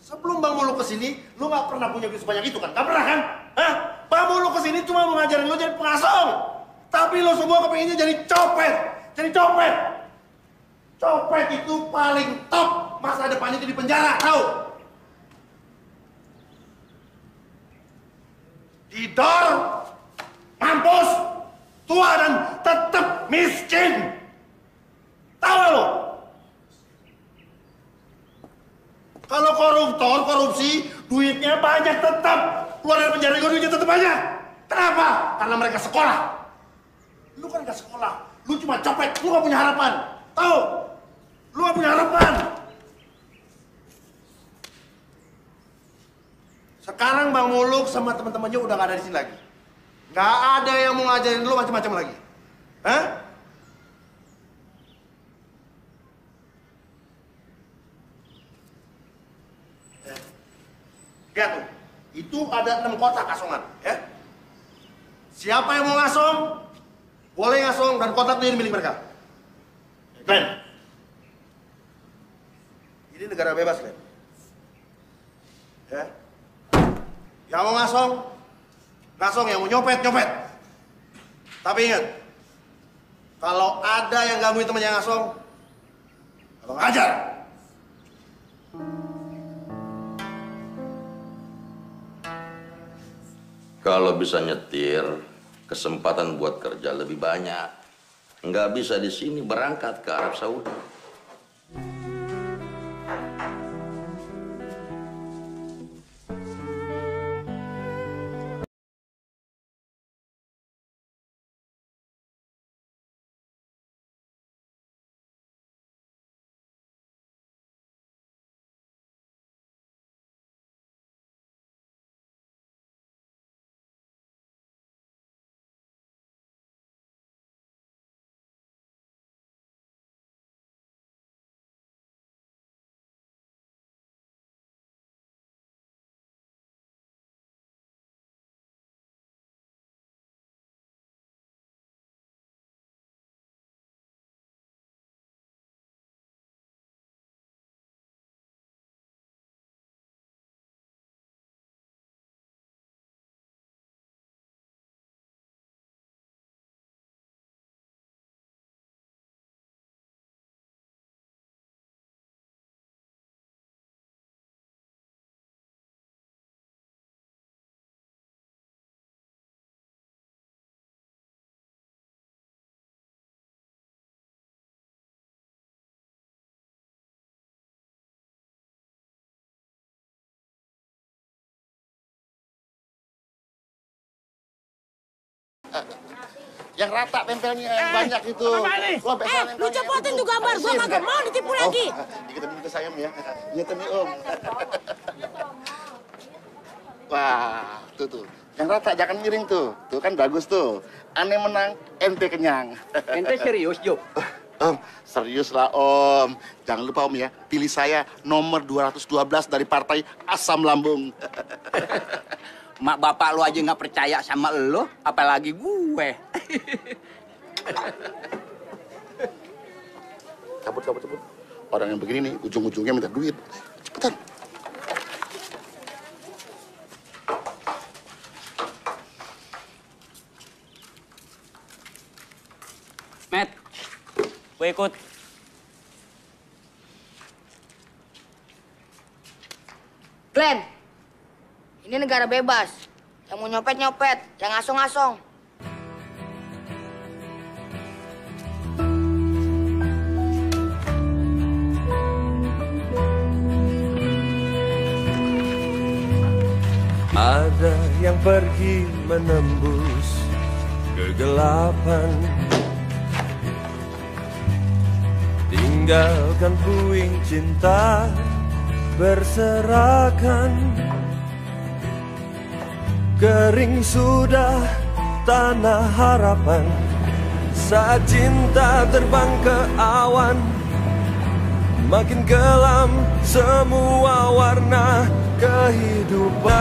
Speaker 1: Sebelum Bang Muluk kesini, lu nggak pernah punya duit sebanyak itu kan? Nggak pernah kan? Hah? Bang Muluk kesini cuma mau ngajarin lu jadi pengasong. Tapi lu semua kepinginnya jadi copet. Jadi copet. Copet itu paling top. Masa depannya itu di penjara, tahu? Didor, mampus, tua dan tetap miskin. Tahu lo? Kalau koruptor, korupsi, duitnya banyak tetap. Keluar dari penjara juga duitnya tetap banyak. Kenapa? Karena mereka sekolah. Lu kan gak sekolah. Lu cuma copet, lu gak punya harapan. Tahu? Lu gak punya harapan. Sekarang Bang Muluk sama teman-temannya udah gak ada di sini lagi. Gak ada yang mau ngajarin lu macam-macam lagi. Hah? Lihat tuh, itu ada 6 kotak kasongan, ya. Siapa yang mau ngasong, boleh ngasong dan kotak ini milik mereka. Glenn, ini negara bebas, Glenn. Ya. Yang mau ngasong, ngasong. Yang mau nyopet, nyopet. Tapi ingat, kalau ada yang gangguin temannya ngasong, abang ajar.
Speaker 7: Kalau bisa nyetir, kesempatan buat kerja lebih banyak. Nggak bisa di sini berangkat ke Arab Saudi.
Speaker 1: Yang rata tempelnya, yang banyak itu.
Speaker 22: Lu cepotin tuh gambar, gua kagak mau ditipu lagi.
Speaker 1: Kita minta sayang ya. Ingat nih Om. Wah, tuh. Yang rata jangan miring tuh. Tuh kan bagus tuh. Aneh menang, ente kenyang.
Speaker 14: Ente serius, Jo?
Speaker 1: Om, serius lah Om. Jangan lupa Om ya, pilih saya nomor 212 dari partai Asam Lambung.
Speaker 14: Mak bapak lu aja nggak percaya sama lu, apalagi gue.
Speaker 1: Cabut. Orang yang begini nih, ujung-ujungnya minta duit. Cepetan.
Speaker 14: Matt, gue ikut.
Speaker 4: Glenn, ini negara bebas. Yang mau nyopet-nyopet, yang ngasong-ngasong.
Speaker 15: Ada yang pergi menembus kegelapan, tinggalkan puing cinta berserakan. Kering sudah tanah harapan saat cinta terbang ke awan. Makin kelam semua warna kehidupan.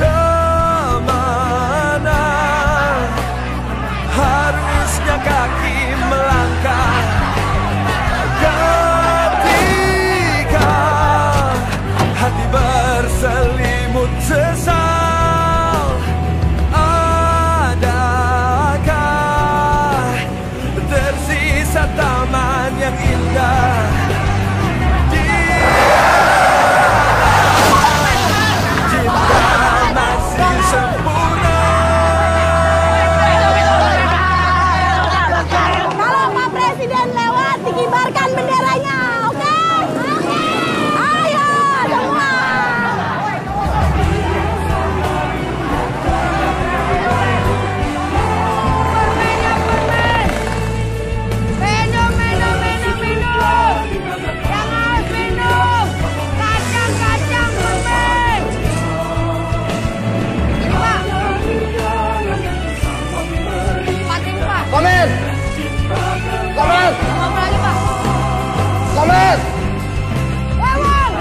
Speaker 15: Kemana harusnya kaki melangkah ketika hati berselimut sesal? Adakah tersisa taman yang indah? Cinta masih sempurna.
Speaker 22: Kalau Pak Presiden lewat, dikibarkan benderanya, oke? Ayo semua. Minum. Yang harus minum. Kacang permen. Ini Pak. Ini Pak.
Speaker 3: Komen!
Speaker 22: Apa lagi Pak?
Speaker 3: Komen!
Speaker 22: Lewat.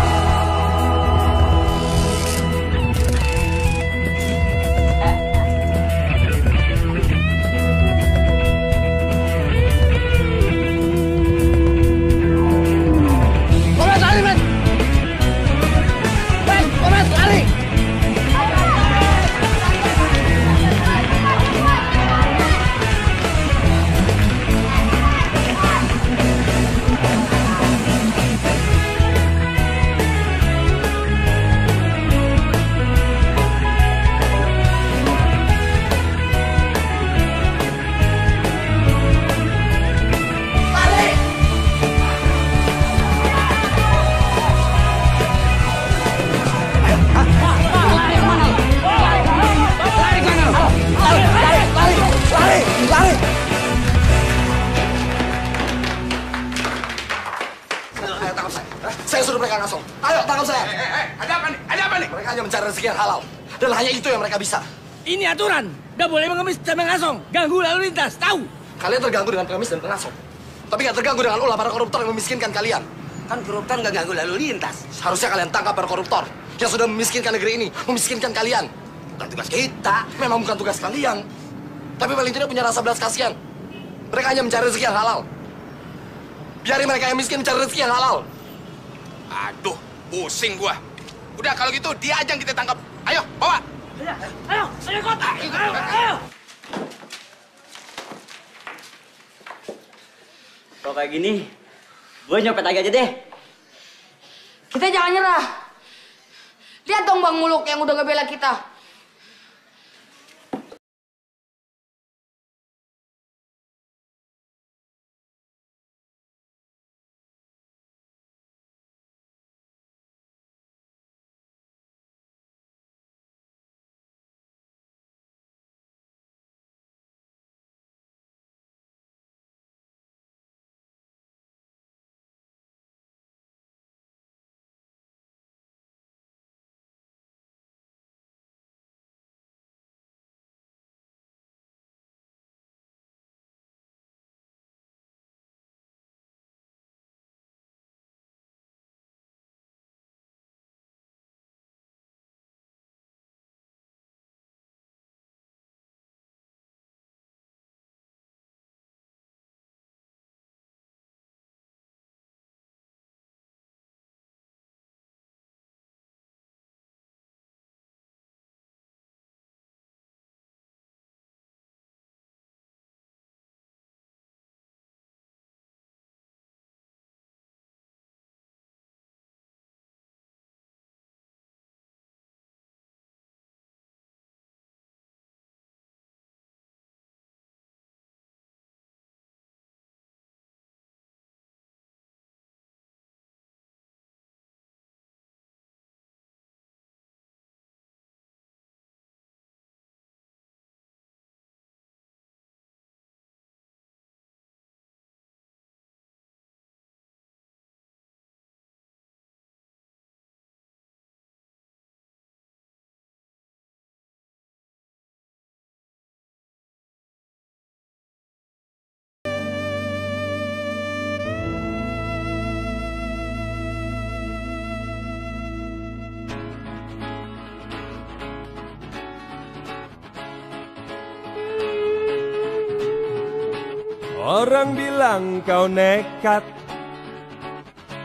Speaker 3: Komen, lari, men! Men, komen, lari! Lari! Ayo tangkap saya. Saya suruh mereka ngasong. Ayo tangkap saya.
Speaker 14: Ada apa nih? Ada apa nih?
Speaker 3: Mereka hanya mencari rezeki yang halal. Dan hanya itu yang mereka bisa.
Speaker 14: Ini aturan. Gak boleh mengemis dan mengasong. Ganggu lalu lintas, tahu?
Speaker 3: Kalian terganggu dengan pengemis dan pengasong. Tapi gak terganggu dengan ulah para koruptor yang memiskinkan kalian.
Speaker 14: Kan koruptor gak ganggu lalu lintas.
Speaker 3: Seharusnya kalian tangkap para koruptor yang sudah memiskinkan negeri ini, memiskinkan kalian. Bukan tugas kita, memang bukan tugas kalian. Tapi paling tidak punya rasa belas kasihan. Mereka hanya mencari rezeki yang halal. Biarin mereka yang miskin mencari rezeki yang halal.
Speaker 14: Aduh, pusing gua. Udah kalau gitu dia aja yang kita tangkap. Ayo, bawa.
Speaker 22: Ayo, kota. Ayo.
Speaker 21: Kalau kayak gini, gue nyopet lagi aja deh.
Speaker 4: Kita jangan nyerah. Lihat dong Bang Muluk yang udah ngebela kita.
Speaker 15: Orang bilang kau nekat,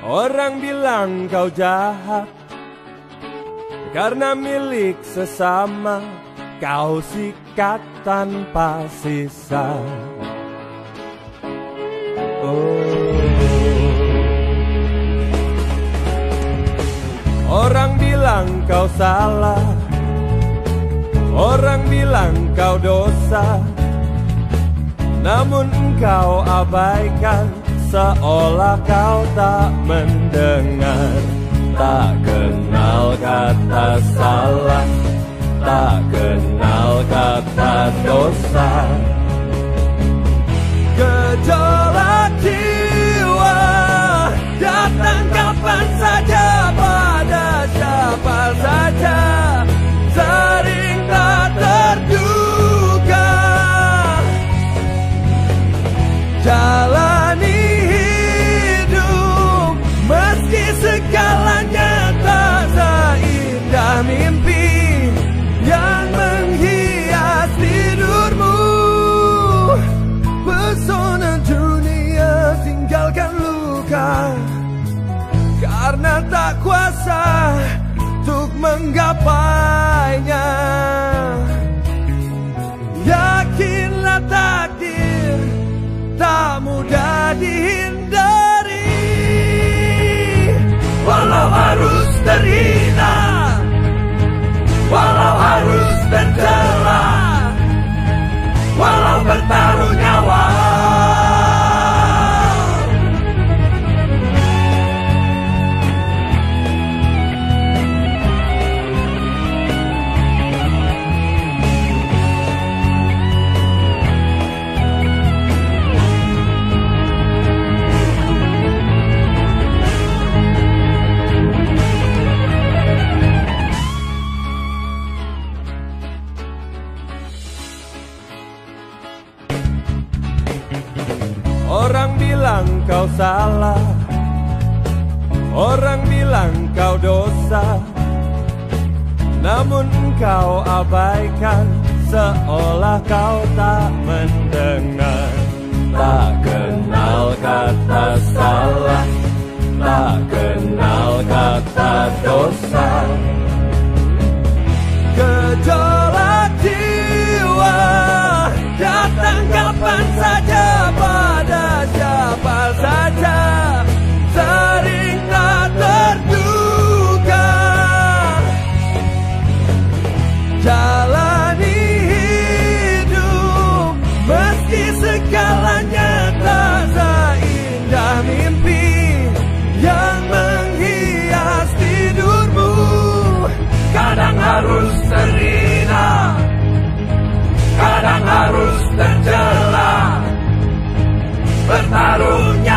Speaker 15: orang bilang kau jahat, karena milik sesama kau sikat tanpa sisa. Orang bilang kau salah, orang bilang kau dosa, namun engkau abaikan seolah kau tak mendengar. Tak kenal kata salah, tak kenal kata dosa. Gejolak jiwa datang kapan saja, pada siapa saja, sering tak terduga. Jalani hidup meski segalanya tak seindah mimpi yang menghias tidurmu. Pesona dunia tinggalkan luka, karena tak kuasa untuk menggapainya. Yakinlah takdir tak mudah dihindari, walau harus terhina, walau harus tercela, walau bertaruh nyawa. Orang bilang kau salah, orang bilang kau dosa, namun engkau abaikan seolah kau tak mendengar. Tak kenal kata salah, tak kenal kata dosa. Gejolak jiwa datang kapan saja, pada siapa saja, sering tak terduga. Jalani hidup meski segalanya tak seindah mimpi yang menghias tidurmu. Kadang harus terhina, kadang harus tercela, bertaruh nyawa.